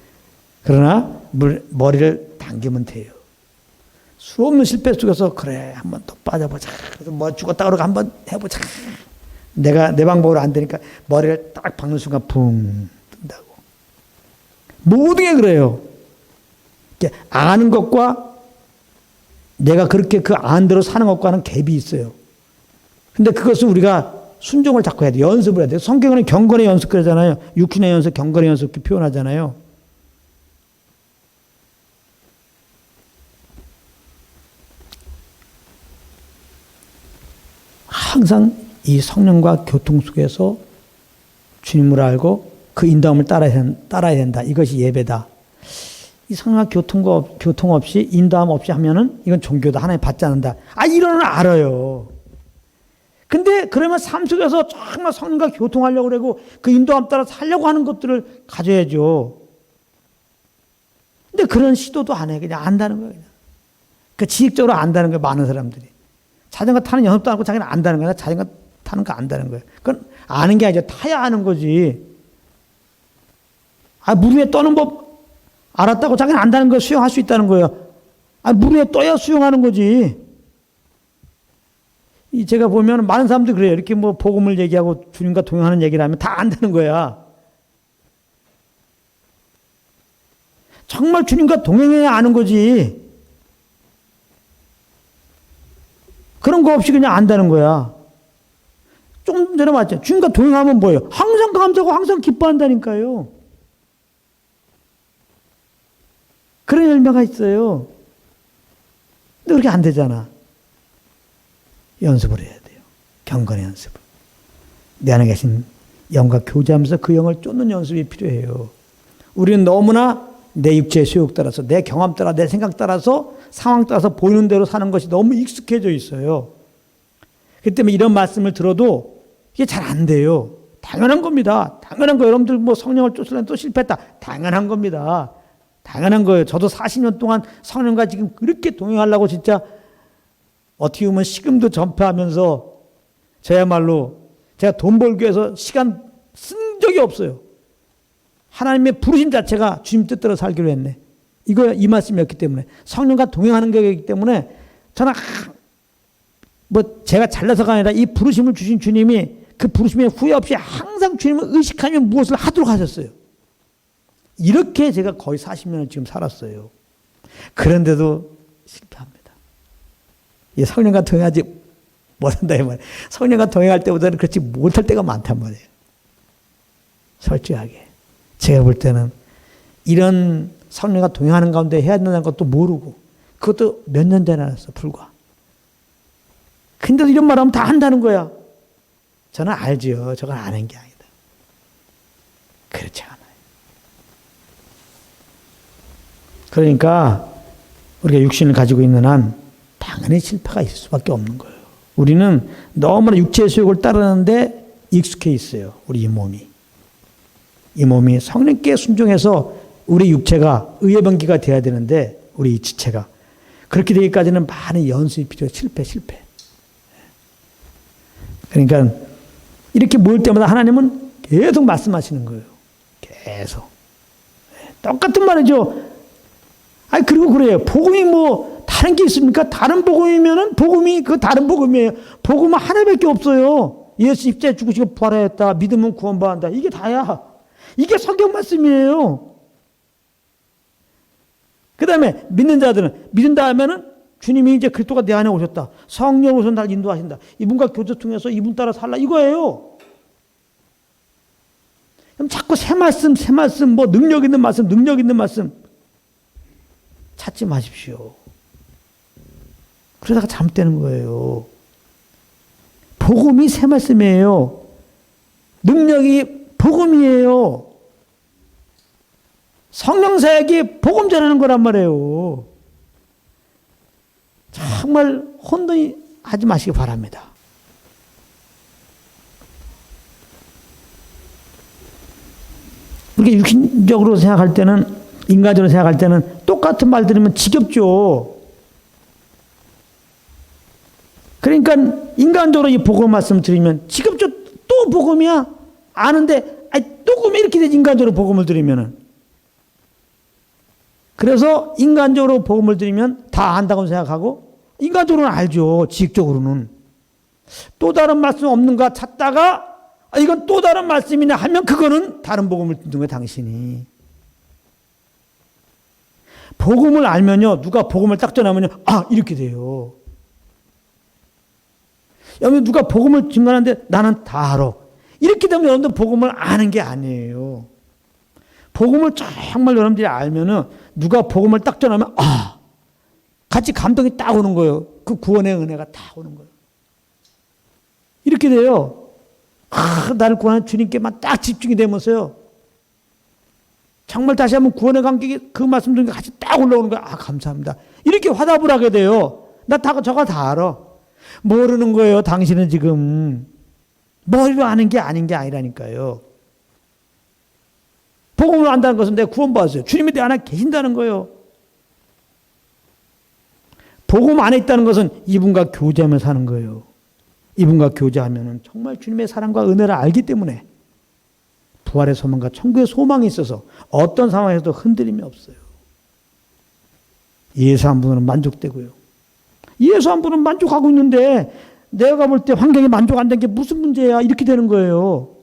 그러나 머리를 당기면 돼요. 수없는 실패 속에서 그래 한번 또 빠져보자. 그래서 뭐 죽었다 그러고 한번 해보자. 내가 내 방법으로 안 되니까 머리를 딱 박는 순간 붕 뜬다고. 모든 게 그래요. 아는 것과 내가 그렇게 그 안대로 사는 것과는 갭이 있어요. 근데 그것을 우리가 순종을 자꾸 해야 돼. 연습을 해야 돼. 성경은 경건의 연습 그러잖아요. 육신의 연습, 경건의 연습 이렇게 표현하잖아요. 항상 이 성령과 교통 속에서 주님을 알고 그 인도함을 따라야 된다. 이것이 예배다. 이 성령과 교통 없이 인도함 없이 하면은 이건 종교다. 하나님 받지 않는다. 이론은 알아요. 근데 그러면 삶 속에서 정말 성령과 교통하려고 그러고 그 인도함 따라 살려고 하는 것들을 가져야죠. 근데 그런 시도도 안 해. 그냥 안다는 거예요. 그냥. 그 지식적으로 안다는 거예요. 많은 사람들이. 자전거 타는 연습도 안 하고 자기는 안다는 거야. 자전거 타는 거 안다는 거예요. 그건 아는 게 아니라 타야 아는 거지. 물 위에 떠는 법 알았다고 자기는 안다는 거 수영할 수 있다는 거예요. 물 위에 떠야 수영하는 거지. 제가 보면 많은 사람들이 그래요. 이렇게 뭐 복음을 얘기하고 주님과 동행하는 얘기를 하면 다 안다는 거야. 정말 주님과 동행해야 아는 거지. 그런 거 없이 그냥 안다는 거야. 조금 전에 말했죠. 주님과 동행하면 뭐예요? 항상 감사하고 항상 기뻐한다니까요. 그런 열매가 있어요. 근데 그렇게 안 되잖아. 연습을 해야 돼요. 경건의 연습을. 내 안에 계신 영과 교제하면서 그 영을 쫓는 연습이 필요해요. 우리는 너무나 내 육체의 수욕 따라서, 내 경험 따라, 내 생각 따라서, 상황 따라서 보이는 대로 사는 것이 너무 익숙해져 있어요. 그렇기 때문에 이런 말씀을 들어도 이게 잘 안 돼요. 당연한 겁니다. 당연한 거예요. 여러분들 뭐 성령을 쫓으려면 또 실패했다. 당연한 겁니다. 당연한 거예요. 저도 40년 동안 성령과 지금 그렇게 동행하려고 진짜 어떻게 보면 식음도 전폐하면서 저야말로 제가 돈 벌기 위해서 시간 쓴 적이 없어요. 하나님의 부르심 자체가 주님 뜻대로 살기로 했네. 이 말씀이었기 때문에 성령과 동행하는 거기 때문에 저는 뭐 제가 잘나서가 아니라 이 부르심을 주신 주님이 그 부르심에 후회 없이 항상 주님을 의식하며 무엇을 하도록 하셨어요. 이렇게 제가 거의 40년을 지금 살았어요. 그런데도 실패합니다. 이 성령과 동행하지 못한다 이 말이에요. 성령과 동행할 때보다는 그렇지 못할 때가 많단 말이에요. 솔직하게. 제가 볼 때는 이런 성령과 동행하는 가운데 해야 된다는 것도 모르고 그것도 몇 년 전에 알았어. 불과. 근데도 이런 말하면 다 한다는 거야. 저는 알지요. 저건 아는 게 아니다. 그렇지 않아요. 그러니까 우리가 육신을 가지고 있는 한 당연히 실패가 있을 수밖에 없는 거예요. 우리는 너무나 육체의 수욕을 따르는데 익숙해 있어요. 우리 이 몸이. 이 몸이 성령께 순종해서 우리 육체가 의의 병기가 돼야 되는데 우리 이 지체가 그렇게 되기까지는 많은 연습이 필요해요. 실패. 그러니까 이렇게 모일 때마다 하나님은 계속 말씀하시는 거예요. 계속. 똑같은 말이죠. 아니 그리고 그래요. 복음이 뭐 다른 게 있습니까? 다른 복음이면은 복음이 그 다른 복음이에요. 복음은 하나밖에 없어요. 예수 십자가에 죽으시고 부활하였다. 믿으면 구원받는다. 이게 다야. 이게 성경 말씀이에요. 그 다음에 믿는 자들은 믿는다 하면은 주님이 이제 그리스도가 내 안에 오셨다. 성령으로서 날 인도하신다. 이분과 교제 통해서 이분 따라 살라 이거예요. 그럼 자꾸 새 말씀 뭐 능력 있는 말씀 찾지 마십시오. 그러다가 잘못되는 거예요. 복음이 새 말씀이에요. 능력이 복음이에요. 성령 사역이 복음 전하는 거란 말이에요. 정말 혼돈이 하지 마시기 바랍니다. 우리가 육신적으로 생각할 때는, 인간적으로 생각할 때는 똑같은 말 들으면 지겹죠. 그러니까 인간적으로 이 복음 말씀 드리면 지겹죠. 또 복음이야? 아는데 또 그럼 이렇게 되지 인간적으로 복음을 드리면은. 그래서 인간적으로 복음을 드리면 다 안다고 생각하고 인간적으로는 알죠. 지식적으로는. 또 다른 말씀 없는가 찾다가 이건 또 다른 말씀이네 하면 그거는 다른 복음을 듣는 거예요. 당신이. 복음을 알면요. 누가 복음을 딱 전하면요. 이렇게 돼요. 여러분 누가 복음을 증거하는데 나는 다 알아. 이렇게 되면 여러분들 복음을 아는 게 아니에요. 복음을 정말 여러분들이 알면은 누가 복음을 딱 전하면 같이 감동이 딱 오는 거예요. 그 구원의 은혜가 딱 오는 거예요. 이렇게 돼요. 나를 구하는 주님께만 딱 집중이 되면서요. 정말 다시 한번 구원의 감격이 그 말씀 중에 같이 딱 올라오는 거예요. 감사합니다. 이렇게 화답을 하게 돼요. 저거 다 알아. 모르는 거예요. 당신은 지금. 머리로 아는 게 아닌 게 아니라니까요. 복음을 안다는 것은 내가 구원받았어요. 주님이 내 안에 계신다는 거예요. 복음 안에 있다는 것은 이분과 교제하며 사는 거예요. 이분과 교제하면 정말 주님의 사랑과 은혜를 알기 때문에 부활의 소망과 천국의 소망이 있어서 어떤 상황에서도 흔들림이 없어요. 예수 한 분은 만족되고요. 예수 한 분은 만족하고 있는데 내가 볼 때 환경이 만족 안 된 게 무슨 문제야? 이렇게 되는 거예요.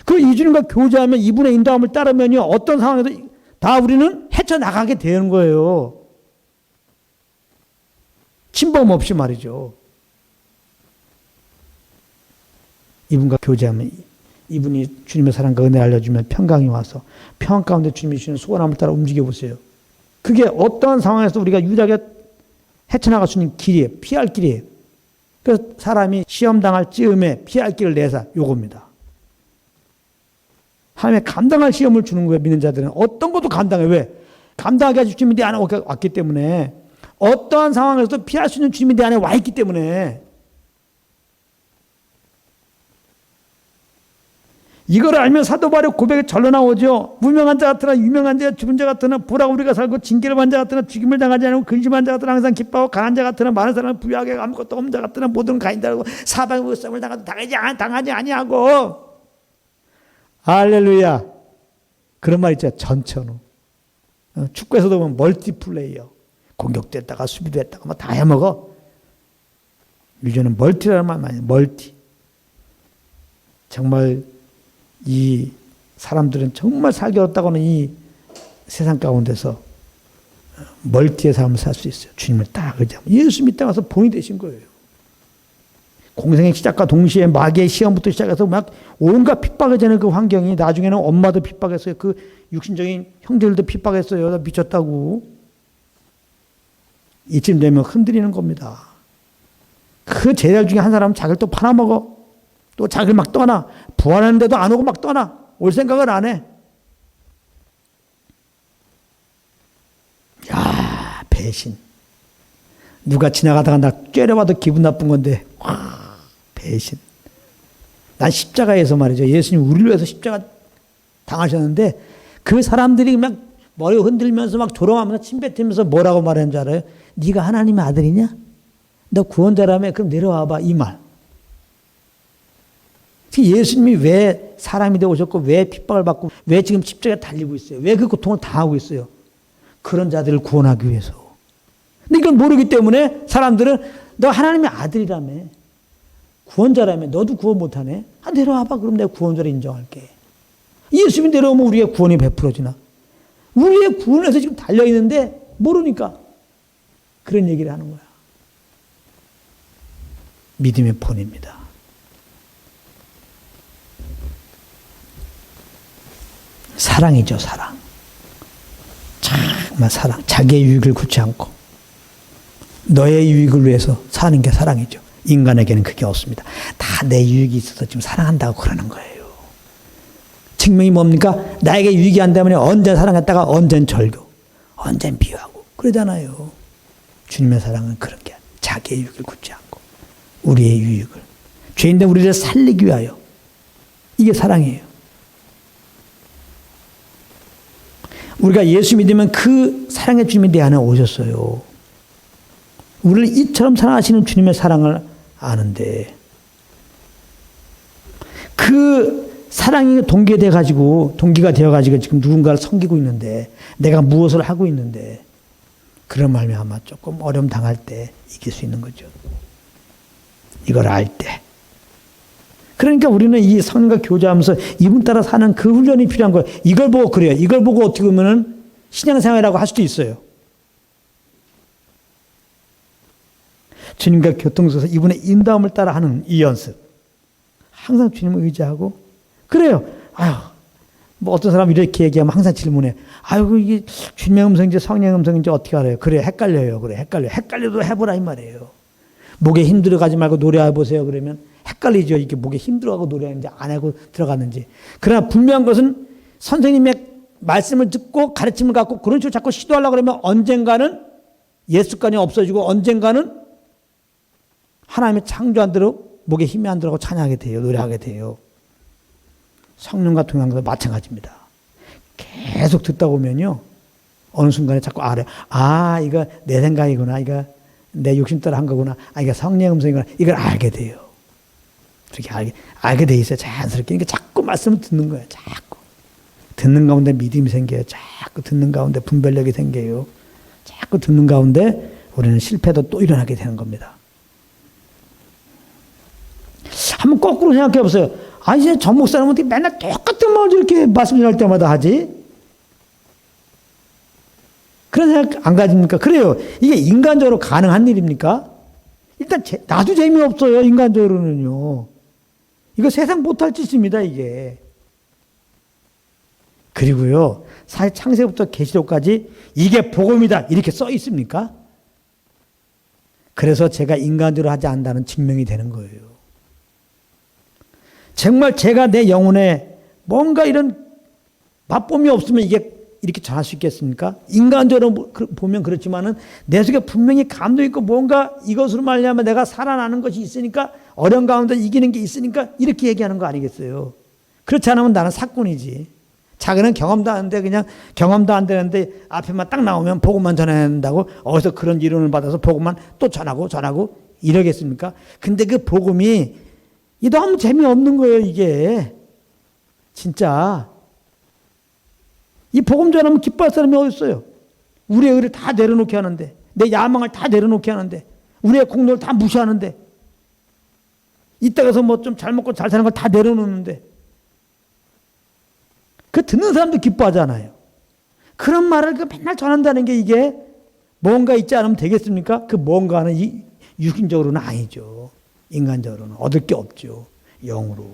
그 이주님과 교제하면 이분의 인도함을 따르면요. 어떤 상황에도 다 우리는 헤쳐나가게 되는 거예요. 침범 없이 말이죠. 이분과 교제하면 이분이 주님의 사랑과 은혜를 알려주면 평강이 와서 평강 가운데 주님이 주시는 소원함을 따라 움직여 보세요. 그게 어떠한 상황에서 우리가 유일하게 헤쳐나갈 수 있는 길이에요. 피할 길이에요. 그래서 사람이 시험당할 찌음에 피할 길을 내사 요겁니다. 하나님의 감당할 시험을 주는 거예요. 믿는 자들은. 어떤 것도 감당해. 왜? 감당하게 해줄 주님이 내 안에 왔기 때문에. 어떠한 상황에서도 피할 수 있는 주님이 내 안에 와 있기 때문에. 이걸 알면 사도 바울의 고백이 절로 나오죠. 무명한 자 같으나 유명한 자, 죽은 자 같으나 부라고 우리가 살고 징계를 받은 자 같으나 죽임을 당하지 않고 근심한 자 같으나 항상 기뻐하고 강한 자 같으나 많은 사람은 부유하게 아무것도 없는 자 같으나 모든 가인다고 사방의 무쌈을 당하지 아니하고. 할렐루야. 그런 말 있죠. 전천후. 축구에서도 보면 멀티플레이어. 공격도 했다가 수비도 했다가 뭐 다 해먹어. 유저는 멀티라는 말 많이 해요. 멀티. 정말 이 사람들은 정말 살기 어렵다고는 이 세상 가운데서 멀티의 삶을 살 수 있어요. 주님을 딱 의지하면. 예수 믿다 가서 본이 되신 거예요. 공생의 시작과 동시에 마귀의 시험부터 시작해서 막 온갖 핍박을 되는 그 환경이 나중에는 엄마도 핍박했어요. 그 육신적인 형제들도 핍박했어요. 나 미쳤다고. 이쯤 되면 흔들리는 겁니다. 그 제자들 중에 한 사람은 자기를 또 팔아먹어. 또 자기를 막 떠나. 부활하는데도 안 오고 막 떠나. 올 생각을 안 해. 야, 배신. 누가 지나가다가 나 째려봐도 기분 나쁜 건데 배신. 난 십자가에서 말이죠. 예수님 우리를 위해서 십자가 당하셨는데 그 사람들이 막 머리 흔들면서 막 조롱하면서 침뱉으면서 뭐라고 말하는 줄 알아요? 네가 하나님의 아들이냐? 너 구원자라며? 그럼 내려와봐. 이 말. 예수님이 왜 사람이 되어 오셨고 왜 핍박을 받고 왜 지금 십자가에 달리고 있어요? 왜 그 고통을 당하고 있어요? 그런 자들을 구원하기 위해서. 근데 이걸 모르기 때문에 사람들은 너 하나님의 아들이라며. 구원자라며. 너도 구원 못하네? 내려와봐. 그럼 내가 구원자를 인정할게. 예수님이 내려오면 우리의 구원이 베풀어지나? 우리의 구원에서 지금 달려있는데 모르니까 그런 얘기를 하는 거야. 믿음의 본입니다. 사랑이죠, 사랑. 정말 사랑. 자기의 유익을 굳지 않고 너의 유익을 위해서 사는 게 사랑이죠. 인간에게는 그게 없습니다. 다 내 유익이 있어서 지금 사랑한다고 그러는 거예요. 증명이 뭡니까? 나에게 유익이 안 되면 언제 사랑했다가 언젠 절교, 언젠 비유하고 그러잖아요. 주님의 사랑은 그런 게 아니에요. 자기의 유익을 굳지 않고 우리의 유익을, 죄인된 우리를 살리기 위하여. 이게 사랑이에요. 우리가 예수 믿으면 그 사랑의 주님이 내 안에 오셨어요. 우리를 이처럼 사랑하시는 주님의 사랑을 아는데 그 사랑이 동기가 되어가지고 지금 누군가를 섬기고 있는데 내가 무엇을 하고 있는데 그런 말미암아 조금 어려움 당할 때 이길 수 있는 거죠. 이걸 알 때. 그러니까 우리는 이 성령과 교제하면서 이분 따라 사는 그 훈련이 필요한 거예요. 이걸 보고 그래요. 이걸 보고 어떻게 보면은 신앙생활이라고 할 수도 있어요. 주님과 교통서서 이분의 인도함을 따라 하는 이 연습. 항상 주님을 의지하고 그래요. 뭐 어떤 사람 이렇게 얘기하면 항상 질문해. 이게 주님의 음성인지 성령의 음성인지 어떻게 알아요? 그래, 헷갈려요. 그래, 헷갈려도 해보라 이 말이에요. 목에 힘들어 가지 말고 노래해 보세요. 그러면 헷갈리죠. 이게 목에 힘들어하고 노래하는지 안 하고 들어갔는지. 그러나 분명한 것은 선생님의 말씀을 듣고 가르침을 갖고 그런 식으로 자꾸 시도하려고 그러면 언젠가는 예수관이 없어지고 언젠가는 하나님의 창조한 대로 목에 힘이 안 들어가고 찬양하게 돼요. 노래하게 돼요. 성령과 동행하는 것도 마찬가지입니다. 계속 듣다 보면요. 어느 순간에 자꾸 알아요. 이거 내 생각이구나. 이거 내 욕심 따라 한 거구나. 이거 성령의 음성이구나. 이걸 알게 돼요. 그렇게 알게 돼 있어요. 자연스럽게. 그러니까 자꾸 말씀을 듣는 거예요. 자꾸. 듣는 가운데 믿음이 생겨요. 자꾸 듣는 가운데 분별력이 생겨요. 자꾸 듣는 가운데 우리는 실패도 또 일어나게 되는 겁니다. 한번 거꾸로 생각해 보세요. 이제 전 목사님은 어떻게 맨날 똑같은 말을 이렇게 말씀 전할 때마다 하지? 그런 생각 안 가집니까? 그래요. 이게 인간적으로 가능한 일입니까? 일단 나도 재미없어요. 인간적으로는요. 이거 세상 못할 짓입니다. 이게. 그리고요. 사실 창세부터 계시록까지 이게 복음이다. 이렇게 써 있습니까? 그래서 제가 인간적으로 하지 않는다는 증명이 되는 거예요. 정말 제가 내 영혼에 뭔가 이런 맛봄이 없으면 이게 이렇게 전할 수 있겠습니까? 인간적으로 보면 그렇지만은 내 속에 분명히 감동 있고 뭔가 이것으로 말미암아 내가 살아나는 것이 있으니까 어려운 가운데 이기는 게 있으니까 이렇게 얘기하는 거 아니겠어요? 그렇지 않으면 나는 사꾼이지. 자기는 경험도 안 돼. 그냥 경험도 안 되는데 앞에만 딱 나오면 복음만 전해야 된다고 어디서 그런 이론을 받아서 복음만 또 전하고 이러겠습니까? 근데 그 복음이 너무 재미없는 거예요, 이게. 진짜. 이 복음 전하면 기뻐할 사람이 어디 있어요? 우리의 의를 다 내려놓게 하는데, 내 야망을 다 내려놓게 하는데, 우리의 공로를 다 무시하는데, 이따 가서 뭐 좀 잘 먹고 잘 사는 걸 다 내려놓는데, 그 듣는 사람도 기뻐하잖아요. 그런 말을 맨날 전한다는 게 이게 뭔가 있지 않으면 되겠습니까? 그 뭔가는 육인적으로는 아니죠. 인간적으로는 얻을 게 없죠. 영으로.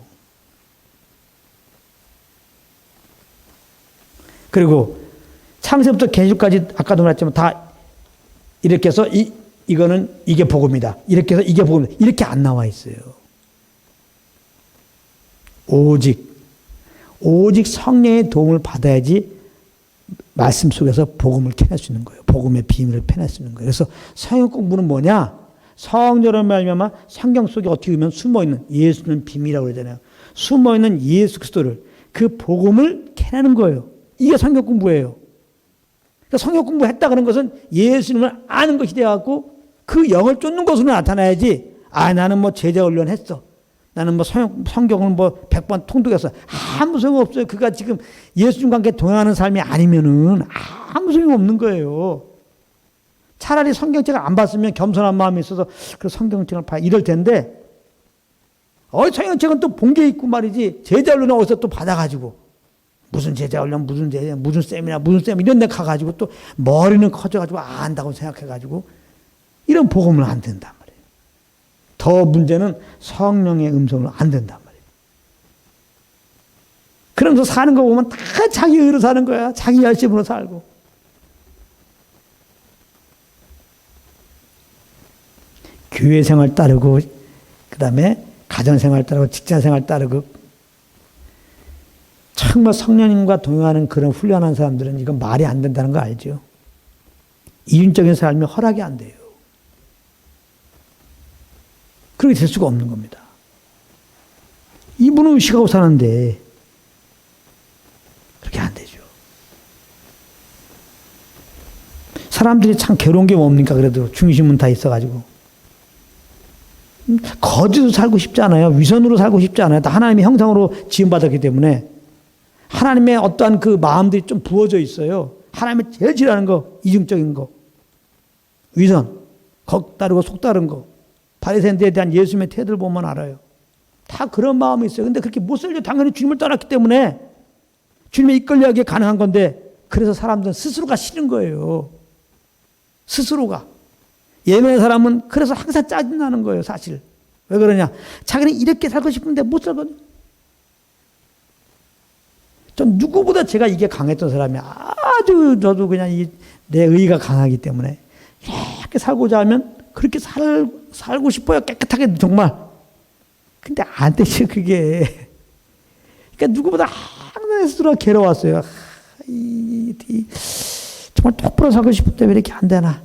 그리고 창세부터 계시록까지 아까도 말했지만 다 이렇게 해서 이거는 이게 복음이다. 이렇게 해서 이게 복음이다. 이렇게 안 나와 있어요. 오직 성령의 도움을 받아야지 말씀 속에서 복음을 캐낼 수 있는 거예요. 복음의 비밀을 캐낼 수 있는 거예요. 그래서 성경 공부는 뭐냐? 성령으로 말미암아 성경 속에 어떻게 보면 숨어있는 예수는 비밀이라고 그러잖아요. 숨어있는 예수 그리스도를 그 복음을 캐내는 거예요. 이게 성경 공부예요. 그러니까 성경 공부했다 그런 것은 예수님을 아는 것이 되어갖고 그 영을 쫓는 것으로 나타나야지. 나는 뭐 제자 훈련했어. 나는 뭐 성경을 뭐 100번 통독했어. 아무 소용 없어요. 그가 지금 예수님과 함께 동행하는 삶이 아니면은 아무 소용 없는 거예요. 차라리 성경책을 안 봤으면 겸손한 마음이 있어서 그 성경책을 봐 이럴 텐데, 성경책은 또 본 게 있고 말이지. 제자 훈련을 어디서 또 받아가지고 무슨 제자 훈련, 무슨 세미나, 이런 데 가가지고 또 머리는 커져가지고 안다고 생각해가지고 이런 복음을 안 된단 말이에요. 더 문제는 성령의 음성을 안 된단 말이에요. 그러면서 사는 거 보면 다 자기 의로 사는 거야. 자기 열심으로 살고. 교회 생활 따르고, 그 다음에 가정 생활 따르고, 직장 생활 따르고, 정말 성령님과 동행하는 그런 훌륭한 사람들은 이건 말이 안 된다는 거 알죠? 이윤적인 삶이 허락이 안 돼요. 그렇게 될 수가 없는 겁니다. 이분은 의식하고 사는데 그렇게 안 되죠. 사람들이 참 괴로운 게 뭡니까? 그래도 중심은 다 있어가지고 거지로 살고 싶지 않아요. 위선으로 살고 싶지 않아요. 다 하나님의 형상으로 지음받았기 때문에 하나님의 어떠한 그 마음들이 좀 부어져 있어요. 하나님의 제일 싫어하는 거, 이중적인 거, 위선, 겉 다르고 속 다른 거, 바리새인들에 대한 예수님의 태도를 보면 알아요. 다 그런 마음이 있어요. 근데 그렇게 못 살죠. 당연히 주님을 떠났기 때문에 주님의 이끌려하기에 가능한 건데, 그래서 사람들은 스스로가 싫은 거예요. 스스로가. 예매의 사람은 그래서 항상 짜증나는 거예요, 사실. 왜 그러냐? 자기는 이렇게 살고 싶은데 못 살거든요. 전 누구보다 제가 이게 강했던 사람이 아주 저도 그냥 내 의의가 강하기 때문에 이렇게 살고자 하면 그렇게 살고 싶어요. 깨끗하게 정말. 근데 안 되죠, 그게. 그러니까 누구보다 항상 스스로가 괴로웠어요. 정말 똑바로 살고 싶은데 왜 이렇게 안 되나.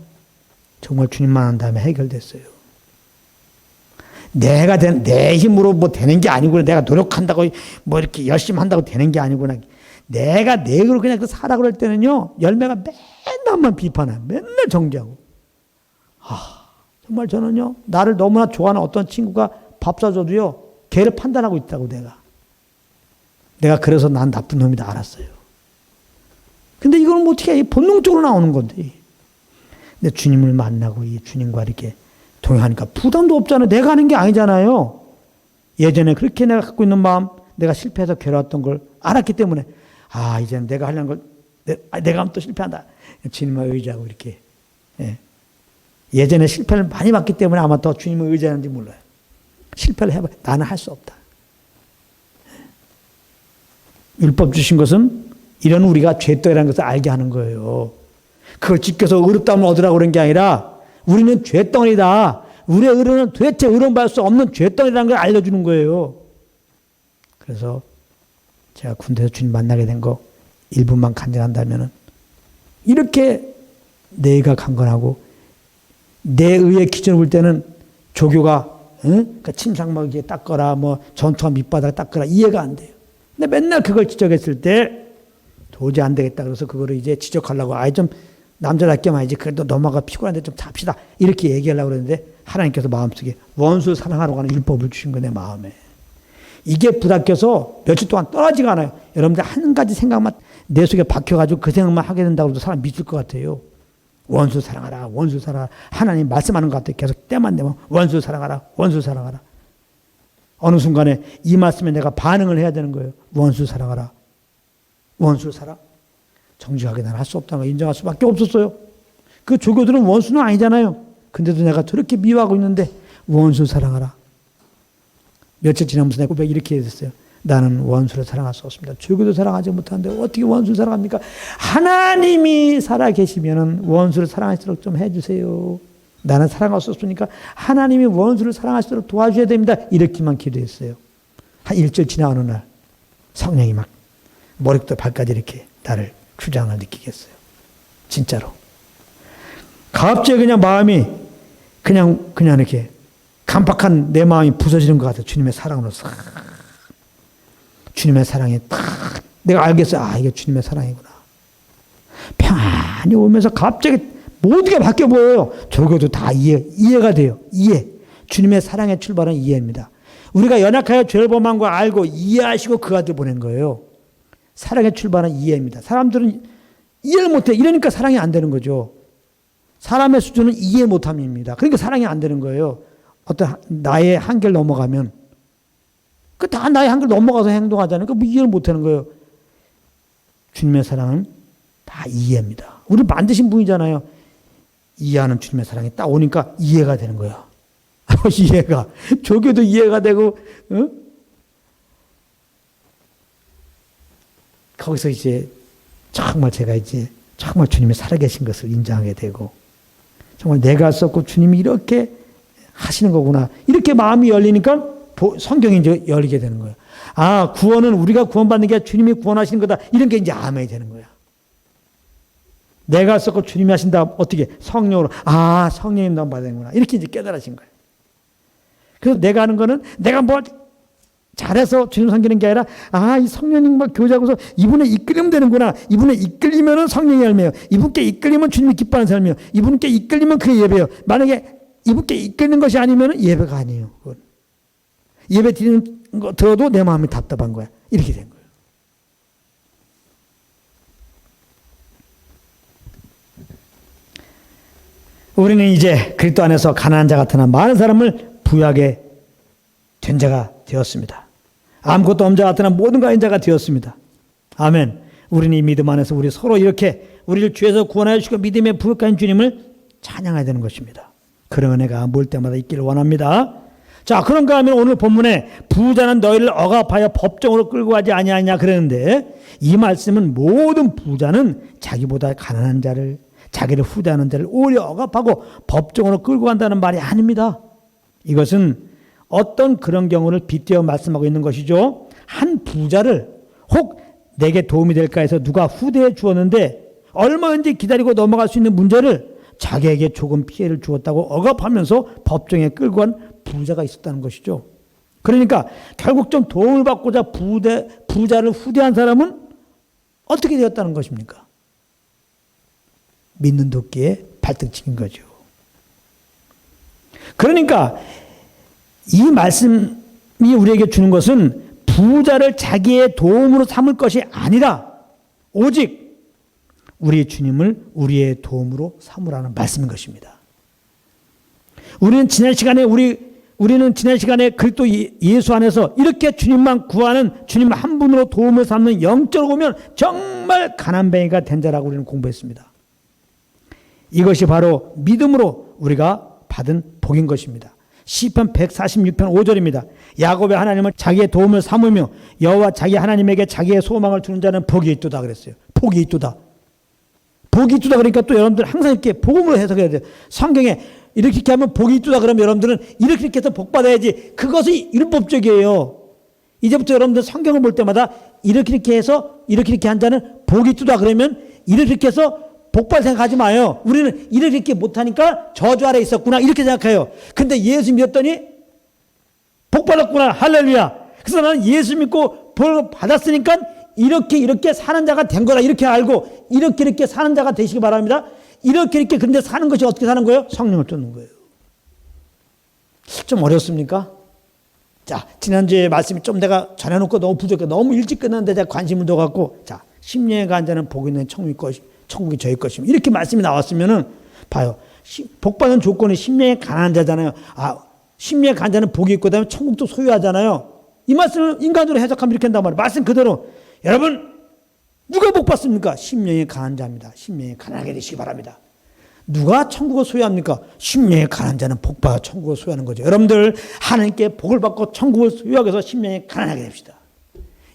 정말 주님만 한 다음에 해결됐어요. 내 힘으로 뭐 되는 게 아니구나. 내가 노력한다고 뭐 이렇게 열심히 한다고 되는 게 아니구나. 내가 내 힘으로 그냥 살아 그럴 때는요, 열매가 맨날만 비판해. 맨날 정죄하고. 정말 저는요, 나를 너무나 좋아하는 어떤 친구가 밥 사줘도요, 걔를 판단하고 있다고 내가 그래서 난 나쁜 놈이다 알았어요. 근데 이거는 뭐 어떻게 해? 본능적으로 나오는 건데. 근데 주님을 만나고 이 주님과 이렇게 동행하니까 부담도 없잖아요. 내가 하는 게 아니잖아요. 예전에 그렇게 내가 갖고 있는 마음, 내가 실패해서 괴로웠던 걸 알았기 때문에, 이제는 내가 하려는 걸, 내가 하면 또 실패한다. 주님을 의지하고 이렇게. 예전에 실패를 많이 봤기 때문에 아마 더 주님을 의지하는지 몰라요. 실패를 해봐. 나는 할 수 없다. 율법 주신 것은 이런 우리가 죄덩이라는 것을 알게 하는 거예요. 그걸 지켜서 의롭다함을 얻으라고 그런 게 아니라 우리는 죄덩이다. 우리의 의로는 도대체 의로움 받을 수 없는 죄덩이라는 걸 알려주는 거예요. 그래서 제가 군대에서 주님 만나게 된 거 1분만 간증한다면은, 이렇게 내가 강건하고 내 의의 기준을 볼 때는 조교가 그러니까 침상막이에 닦거라, 뭐 전투화 밑바닥 닦거라, 이해가 안 돼요. 근데 맨날 그걸 지적했을 때 도저히 안 되겠다. 그래서 그거를 이제 지적하려고, 좀 남자답게 말이지, 그래도 너마가 피곤한데 좀 잡시다, 이렇게 얘기하려고 그러는데 하나님께서 마음속에 원수 사랑하라고 하는 율법을 주신 거예요, 내 마음에. 이게 부닥쳐서 며칠 동안 떨어지가 않아요. 여러분들 한 가지 생각만 내 속에 박혀가지고 그 생각만 하게 된다고 해도 사람 믿을 것 같아요. 원수 사랑하라, 원수 사랑하라. 하나님 말씀하는 것 같아요. 계속 때만 되면 원수 사랑하라, 원수 사랑하라. 어느 순간에 이 말씀에 내가 반응을 해야 되는 거예요. 원수 사랑하라, 원수 사랑. 정직하게 나는 할 수 없다는 걸 인정할 수밖에 없었어요. 그 조교들은 원수는 아니잖아요. 근데도 내가 저렇게 미워하고 있는데 원수 사랑하라. 며칠 지나면서 내 고백이 이렇게 됐어요. 나는 원수를 사랑할 수 없습니다. 조교도 사랑하지 못하는데 어떻게 원수를 사랑합니까? 하나님이 살아계시면 원수를 사랑할 수 있도록 좀 해주세요. 나는 사랑할 수 없으니까 하나님이 원수를 사랑할 수 있도록 도와줘야 됩니다. 이렇게만 기도했어요. 한 일주일 지나 어느 날 성령이 막 머리부터 발까지 이렇게 나를 주장을 느끼겠어요. 진짜로. 갑자기 그냥 마음이 그냥 이렇게 간박한 내 마음이 부서지는 것 같아요. 주님의 사랑으로 싹. 주님의 사랑이 탁 내가 알겠어요. 아, 이게 주님의 사랑이구나. 평안히 오면서 갑자기 모든 게 바뀌어 보여요. 적어도 다 이해가 돼요. 이해. 주님의 사랑의 출발은 이해입니다. 우리가 연약하여 죄를 범한 거 알고 이해하시고 그 아들 보낸 거예요. 사랑의 출발은 이해입니다. 사람들은 이해를 못해. 이러니까 사랑이 안 되는 거죠. 사람의 수준은 이해 못함입니다. 그러니까 사랑이 안 되는 거예요. 어떤 나의 한계를 넘어가면 그 다 나의 한계를 넘어가서 행동하자는 그 이해를 못하는 거예요. 주님의 사랑은 다 이해입니다. 우리 만드신 분이잖아요. 이해하는 주님의 사랑이 딱 오니까 이해가 되는 거예요. 이해가. 조교도 이해가 되고, 거기서 이제 정말 제가 이제 정말 주님이 살아계신 것을 인정하게 되고, 정말 내가 썼고 주님이 이렇게 하시는 거구나. 이렇게 마음이 열리니까 성경이 이제 열리게 되는 거예요. 아, 구원은 우리가 구원받는 게 주님이 구원하시는 거다. 이런 게 이제 아멘이 되는 거야. 내가 썼고 주님이 하신다. 어떻게? 성령으로. 아, 성령님 넌 받는구나. 이렇게 이제 깨달으신 거예요. 그래서 내가 하는 거는 내가 뭐 잘해서 주님 섬기는 게 아니라 아, 이 성령님과 교제하고서 이분에 이끌리면 되는구나. 이분에 이끌리면은 성령의 열매요. 이분께 이끌리면 주님이 기뻐하는 삶이요. 이분께 이끌리면 그의 예배요. 만약에 이분께 이끌리는 것이 아니면 예배가 아니에요. 그건. 예배 드리는 거 들어도 내 마음이 답답한 거야. 이렇게 된 거예요. 우리는 이제 그리스도 안에서 가난한 자 같으나 많은 사람을 부유하게 된 자가 되었습니다. 아무것도 없는 자 같으나 모든 가진 자가 되었습니다. 아멘. 우리는 이 믿음 안에서 우리 서로 이렇게 우리를 죄에서 구원하여 주시고 믿음의 부족한 주님을 찬양해야 되는 것입니다. 그런 은혜가 볼 때마다 있기를 원합니다. 자, 그런가 하면 오늘 본문에 부자는 너희를 억압하여 법정으로 끌고 가지 아니하냐 그러는데 이 말씀은 모든 부자는 자기보다 가난한 자를 자기를 후대하는 자를 오히려 억압하고 법정으로 끌고 간다는 말이 아닙니다. 이것은 어떤 그런 경우를 빗대어 말씀하고 있는 것이죠. 한 부자를 혹 내게 도움이 될까 해서 누가 후대해 주었는데 얼마든지 기다리고 넘어갈 수 있는 문제를 자기에게 조금 피해를 주었다고 억압하면서 법정에 끌고 간 부자가 있었다는 것이죠. 그러니까 결국 좀 도움을 받고자 부자를 후대한 사람은 어떻게 되었다는 것입니까? 믿는 도끼에 발등치긴 거죠. 그러니까 이 말씀이 우리에게 주는 것은 부자를 자기의 도움으로 삼을 것이 아니라 오직 우리 주님을 우리의 도움으로 삼으라는 말씀인 것입니다. 우리는 지난 시간에 그리스도 예수 안에서 이렇게 주님만 구하는 주님 한 분으로 도움을 삼는 영적으로 보면 정말 가난뱅이가 된 자라고 우리는 공부했습니다. 이것이 바로 믿음으로 우리가 받은 복인 것입니다. 시편 146편 5절입니다. 야곱의 하나님은 자기의 도움을 삼으며 여호와 자기 하나님에게 자기의 소망을 주는 자는 복이 있도다 그랬어요. 복이 있도다. 복이 있도다 그러니까 또 여러분들 항상 이렇게 복음으로 해석해야 돼요. 성경에 이렇게 하면 복이 있도다 그러면 여러분들은 이렇게 해서 복 받아야지. 그것이 율법적이에요. 이제부터 여러분들 성경을 볼 때마다 이렇게 해서 이렇게 한 자는 복이 있도다 그러면 이렇게 해서 복받을 생각하지 마요. 우리는 이렇게 못하니까 저주 아래 있었구나 이렇게 생각해요. 근데 예수 믿었더니 복받았구나. 할렐루야. 그래서 나는 예수 믿고 복 받았으니까 이렇게 사는 자가 된 거다 이렇게 알고 이렇게 사는 자가 되시기 바랍니다. 이렇게 그런데 사는 것이 어떻게 사는 거예요? 성령을 쫓는 거예요. 좀 어렵습니까? 자, 지난주에 말씀이 좀 내가 전해놓고 너무 부족해. 너무 일찍 끝났는데 제가 관심을 둬갖고 자, 심령에 간 자는 복 있는 천국이 저희 것입니다. 이렇게 말씀이 나왔으면은 봐요. 복 받는 조건이 심령에 가난한 자잖아요. 아, 심령에 가난한 자는 복이 있고 그다음에 천국도 소유하잖아요. 이 말씀을 인간으로 해석하면 이렇게 한단 말이에요. 말씀 그대로 여러분 누가 복 받습니까? 심령에 가난한 자입니다. 심령에 가난하게 되시기 바랍니다. 누가 천국을 소유합니까? 심령에 가난한 자는 복 받아 천국을 소유하는 거죠. 여러분들 하나님께 복을 받고 천국을 소유하기 위해서 심령에 가난하게 됩시다.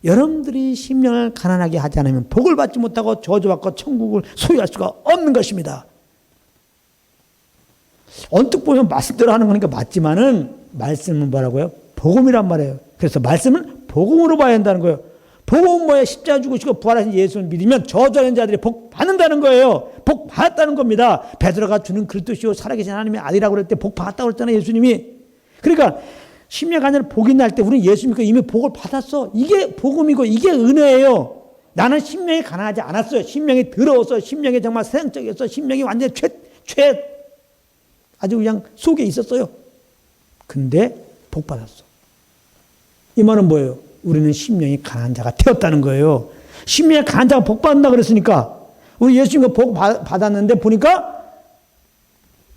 여러분들이 심령을 가난하게 하지 않으면 복을 받지 못하고 저주받고 천국을 소유할 수가 없는 것입니다. 언뜻 보면 말씀대로 하는 거니까 맞지만은 말씀은 뭐라고요? 복음이란 말이에요. 그래서 말씀은 복음으로 봐야 한다는 거예요. 복음은 뭐예요? 십자가 죽으시고 부활하신 예수를 믿으면 저주하는 자들이 복 받는다는 거예요. 복 받았다는 겁니다. 베드로가 주는 그리스도시요 살아계신 하나님의 아들이라고 그럴 때 복 받았다고 그랬잖아요. 예수님이. 그러니까 심령 간절히 복이 날 때 우리는 예수 믿고 이미 복을 받았어. 이게 복음이고 이게 은혜예요. 나는 심령이 가난하지 않았어요. 심령이 더러웠어요. 심령이 정말 세상적이었어요. 심령이 완전히 아주 그냥 속에 있었어요. 근데 복 받았어. 이 말은 뭐예요? 우리는 심령이 가난한 자가 되었다는 거예요. 심령이 가난한 자가 복 받는다 그랬으니까 우리 예수님과 복 받았는데 보니까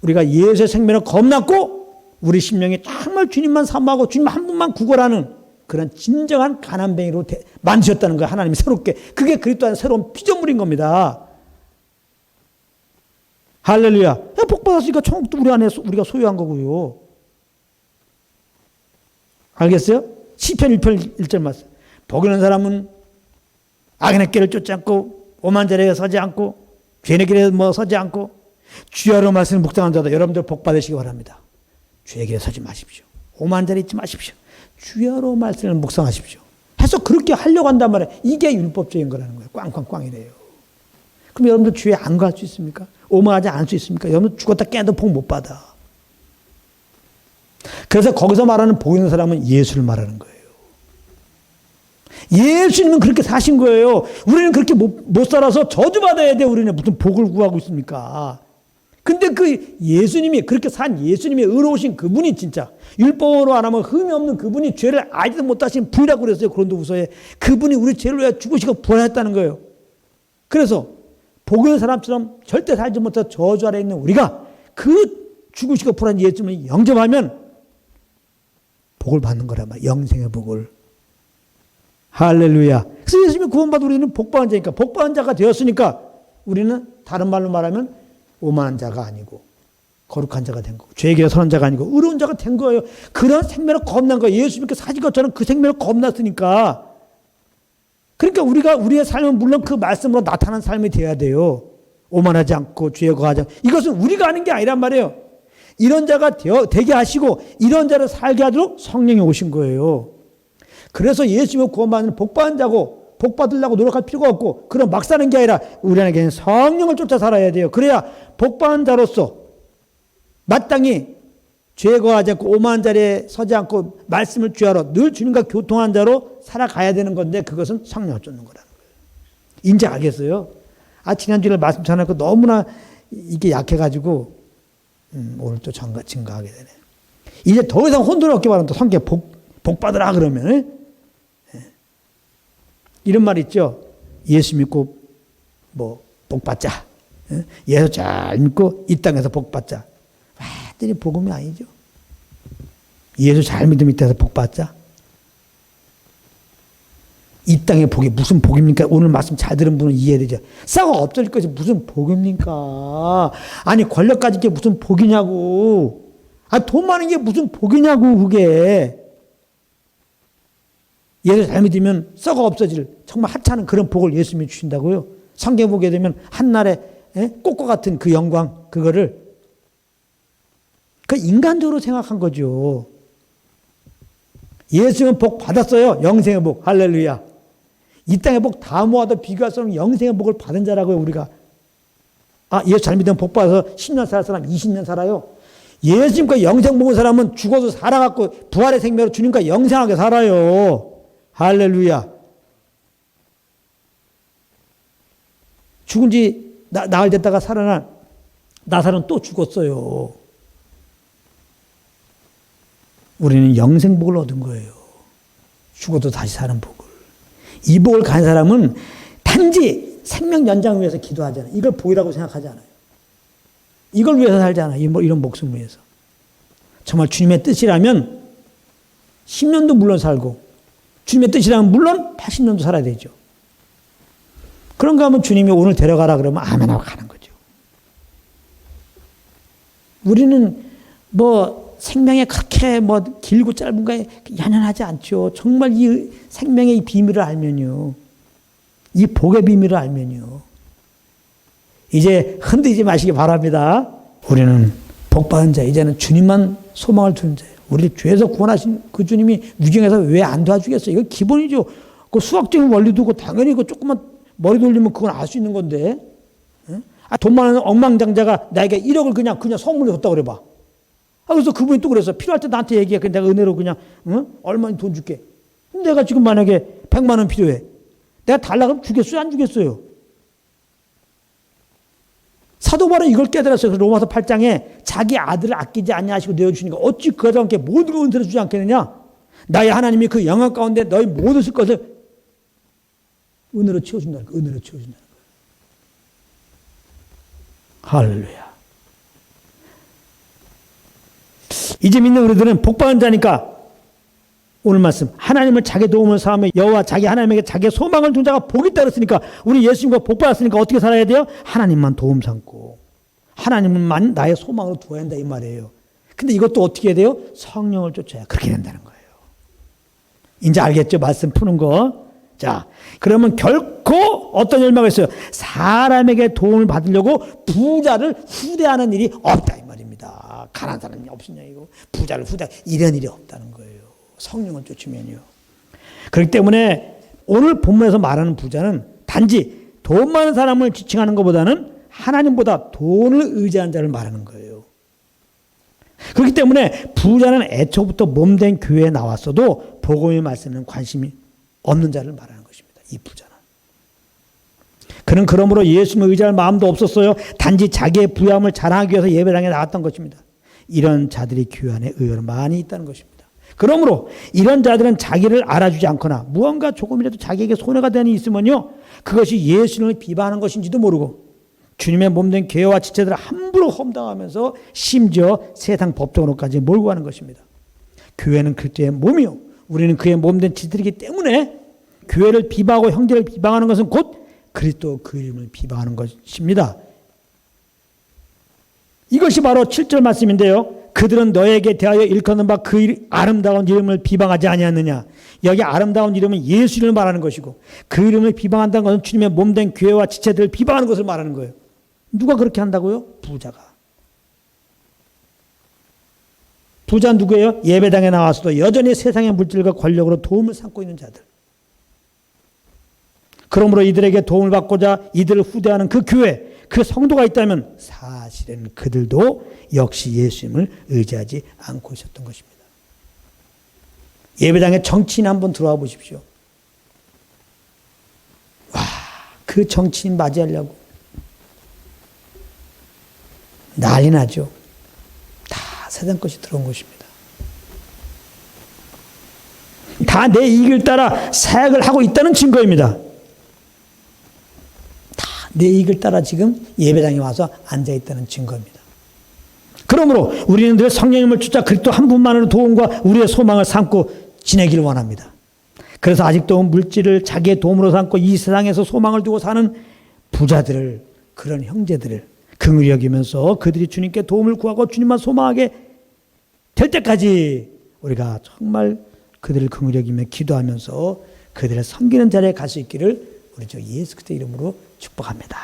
우리가 예수의 생명을 겁났고 우리 심령이 정말 주님만 사모하고 주님 한 분만 구걸하는 그런 진정한 가난뱅이로 만드셨다는 거예요. 하나님이 새롭게. 그게 그리스도 안에 새로운 피조물인 겁니다. 할렐루야. 복 받았으니까 천국도 우리 안에 우리가 소유한 거고요. 알겠어요? 시편 1편 1절 말씀. 복 있는 사람은 악인의 길을 쫓지 않고 오만 자리에 서지 않고 죄인의 길에 서지 않고 주야로 말씀을 묵상한 자다. 여러분들 복 받으시기 바랍니다. 주의 길에 서지 마십시오. 오만 자리 있지 마십시오. 주야로 말씀을 묵상하십시오. 해서 그렇게 하려고 한단 말이에요. 이게 율법적인 거라는 거예요. 꽝꽝꽝이래요. 그럼 여러분들 주에 안 갈 수 있습니까? 오만하지 않을 수 있습니까? 여러분 죽었다 깨도 복 못 받아. 그래서 거기서 말하는 복 있는 사람은 예수를 말하는 거예요. 예수님은 그렇게 사신 거예요. 우리는 그렇게 못 살아서 저주받아야 돼. 우리는 무슨 복을 구하고 있습니까? 근데 그 예수님이 그렇게 산 예수님이 의로우신 그분이 진짜 율법으로 안 하면 흠이 없는 그분이 죄를 알지도 못하신 분이라고 그랬어요. 고린도후서에. 그분이 우리 죄를 위해 죽으시고 부활했다는 거예요. 그래서 복 있는 사람처럼 절대 살지 못해서 저주 아래 있는 우리가 그 죽으시고 부활한 예수님을 영접하면 복을 받는 거란 말이에요. 영생의 복을. 할렐루야. 그래서 예수님이 구원받은 우리는 복받은 자니까 복받은 자가 되었으니까 우리는 다른 말로 말하면 오만한 자가 아니고 거룩한 자가 된 거고 죄의 길에 서는 자가 아니고 의로운 자가 된 거예요. 그런 생명을 겁난 거예요. 예수님께 사신 것처럼 그 생명을 겁났으니까. 그러니까 우리가 우리의 삶은 물론 그 말씀으로 나타난 삶이 돼야 돼요. 오만하지 않고 죄에 거하지 않고. 이것은 우리가 하는 게 아니란 말이에요. 이런 자가 되게 하시고 이런 자를 살게 하도록 성령이 오신 거예요. 그래서 예수님을 구원받는 복받은 자고 복 받으려고 노력할 필요가 없고 그럼 막 사는 게 아니라 우리 안에는 성령을 쫓아 살아야 돼요. 그래야 복받은 자로서 마땅히 죄에 거하지 않고 오만한 자리에 서지 않고 말씀을 주하러 늘 주님과 교통한 자로 살아가야 되는 건데 그것은 성령을 쫓는 거라는 거예요. 이제 알겠어요? 지난주에 말씀 전하고 너무나 이게 약해가지고 오늘 또 증가하게 되네. 이제 더 이상 혼돈 없게 말하면 또 성경 복 받으라 그러면 이런 말 있죠. 예수 믿고 복 받자. 예수 잘 믿고 이 땅에서 복 받자. 완전히 복음이 아니죠. 예수 잘 믿으면 이 땅에서 복 받자. 이 땅의 복이 무슨 복입니까? 오늘 말씀 잘 들은 분은 이해되죠. 싹 없어질 것이 무슨 복입니까? 아니 권력 가진 게 무슨 복이냐고. 돈 많은 게 무슨 복이냐고 그게. 예수 잘 믿으면 썩어 없어질 정말 하찮은 그런 복을 예수님이 주신다고요. 성경 보게 되면 한날에 꽃과 같은 그 영광 그거를 그 인간적으로 생각한 거죠. 예수님은 복 받았어요. 영생의 복. 할렐루야. 이 땅의 복 다 모아도 비교할 수 없는 영생의 복을 받은 자라고요. 우리가. 예수 잘 믿으면 복 받아서 10년 살 사람 20년 살아요. 예수님과 영생 복은 사람은 죽어도 살아갖고 부활의 생명으로 주님과 영생하게 살아요. 할렐루야. 죽은 지 나흘 됐다가 살아난 나사로는 또 죽었어요. 우리는 영생복을 얻은 거예요. 죽어도 다시 사는 복을. 이 복을 간 사람은 단지 생명 연장을 위해서 기도하잖아요. 이걸 복이라고 생각하지 않아요. 이걸 위해서 살지 않아요. 이런 목숨을 위해서. 정말 주님의 뜻이라면 10년도 물론 살고 주님의 뜻이라면 물론 80년도 살아야 되죠. 그런가 하면 주님이 오늘 데려가라 그러면 아멘 하고 가는 거죠. 우리는 생명에 그렇게 길고 짧은 거에 연연하지 않죠. 정말 이 생명의 이 비밀을 알면요. 이 복의 비밀을 알면요. 이제 흔들리지 마시기 바랍니다. 우리는 복받은 자, 이제는 주님만 소망을 두는 자예요. 우리를 죄에서 구원하신 그 주님이 위경에서 왜 안 도와주겠어요? 이거 기본이죠. 그 수학적인 원리도 그 당연히 그 조금만 머리 돌리면 그건 알 수 있는 건데. 돈 많은 억망장자가 나에게 1억을 그냥 선물로 줬다고 그래봐. 그래서 그분이 또 그래서 필요할 때 나한테 얘기해. 내가 은혜로 그냥 얼마나 돈 줄게. 내가 지금 만약에 100만 원 필요해. 내가 달라 그러면 주겠어요? 안 주겠어요? 사도 바울은 이걸 깨달았어요. 그래서 로마서 8장에 자기 아들을 아끼지 아니하시고 내어주시니까 어찌 그와 함께 모든 걸 은혜로 주지 않겠느냐? 나의 하나님이 그 영광 가운데 너희 모든 것을 은혜로 채워준다는 거예요. 은혜로 채워준다는 거예요. 할렐루야. 이제 믿는 우리들은 복받은 자니까 오늘 말씀 하나님을 자기 도움을 삼으며 여호와 자기 하나님에게 자기의 소망을 둔 자가 복이 있다 그랬으니까 우리 예수님과 복받았으니까 어떻게 살아야 돼요? 하나님만 도움 삼고 하나님만 나의 소망으로 두어야 한다 이 말이에요. 근데 이것도 어떻게 해야 돼요? 성령을 쫓아야 그렇게 된다는 거예요. 이제 알겠죠? 말씀 푸는 거. 자, 그러면 결코 어떤 열매가 있어요? 사람에게 도움을 받으려고 부자를 후대하는 일이 없다 이 말입니다. 가난한 사람이 없으냐 이거 부자를 후대 이런 일이 없다는 거예요. 성령을 쫓으면요. 그렇기 때문에 오늘 본문에서 말하는 부자는 단지 돈 많은 사람을 지칭하는 것보다는 하나님보다 돈을 의지하는 자를 말하는 거예요. 그렇기 때문에 부자는 애초부터 몸된 교회에 나왔어도 복음의 말씀에는 관심이 없는 자를 말하는 것입니다. 이 부자는. 그는 그러므로 예수님을 의지할 마음도 없었어요. 단지 자기의 부유함을 자랑하기 위해서 예배당에 나왔던 것입니다. 이런 자들이 교회 안에 의외로 많이 있다는 것입니다. 그러므로 이런 자들은 자기를 알아주지 않거나 무언가 조금이라도 자기에게 손해가 되는 일이 있으면요. 그것이 예수님을 비방하는 것인지도 모르고 주님의 몸된 교회와 지체들을 함부로 험담하면서 심지어 세상 법정으로까지 몰고 가는 것입니다. 교회는 그리스도의 몸이요. 우리는 그의 몸된 지체들이기 때문에 교회를 비방하고 형제를 비방하는 것은 곧 그리스도 그 이름을 비방하는 것입니다. 이것이 바로 7절 말씀인데요. 그들은 너에게 대하여 일컫는 바 그 아름다운 이름을 비방하지 아니하느냐. 여기 아름다운 이름은 예수 이름을 말하는 것이고 그 이름을 비방한다는 것은 주님의 몸된 교회와 지체들을 비방하는 것을 말하는 거예요. 누가 그렇게 한다고요? 부자가. 부자 누구예요? 예배당에 나와서도 여전히 세상의 물질과 권력으로 도움을 삼고 있는 자들. 그러므로 이들에게 도움을 받고자 이들을 후대하는 그 교회, 그 성도가 있다면 사실은 그들도 역시 예수님을 의지하지 않고 있었던 것입니다. 예배당에 정치인 한번 들어와 보십시오. 와, 그 정치인 맞이하려고 난리 나죠. 다 세상 것이 들어온 것입니다. 다 내 이익을 따라 사역을 하고 있다는 증거입니다. 내 이익을 따라 지금 예배당에 와서 앉아있다는 증거입니다. 그러므로 우리는 늘 성령님을 쫓아 그리스도 한 분만으로 도움과 우리의 소망을 삼고 지내기를 원합니다. 그래서 아직도 물질을 자기의 도움으로 삼고 이 세상에서 소망을 두고 사는 부자들을, 그런 형제들을 긍휼히 여기면서 그들이 주님께 도움을 구하고 주님만 소망하게 될 때까지 우리가 정말 그들을 긍휼히 여기며 기도하면서 그들을 섬기는 자리에 갈 수 있기를 우리 주 예수 그리스도의 이름으로 축복합니다.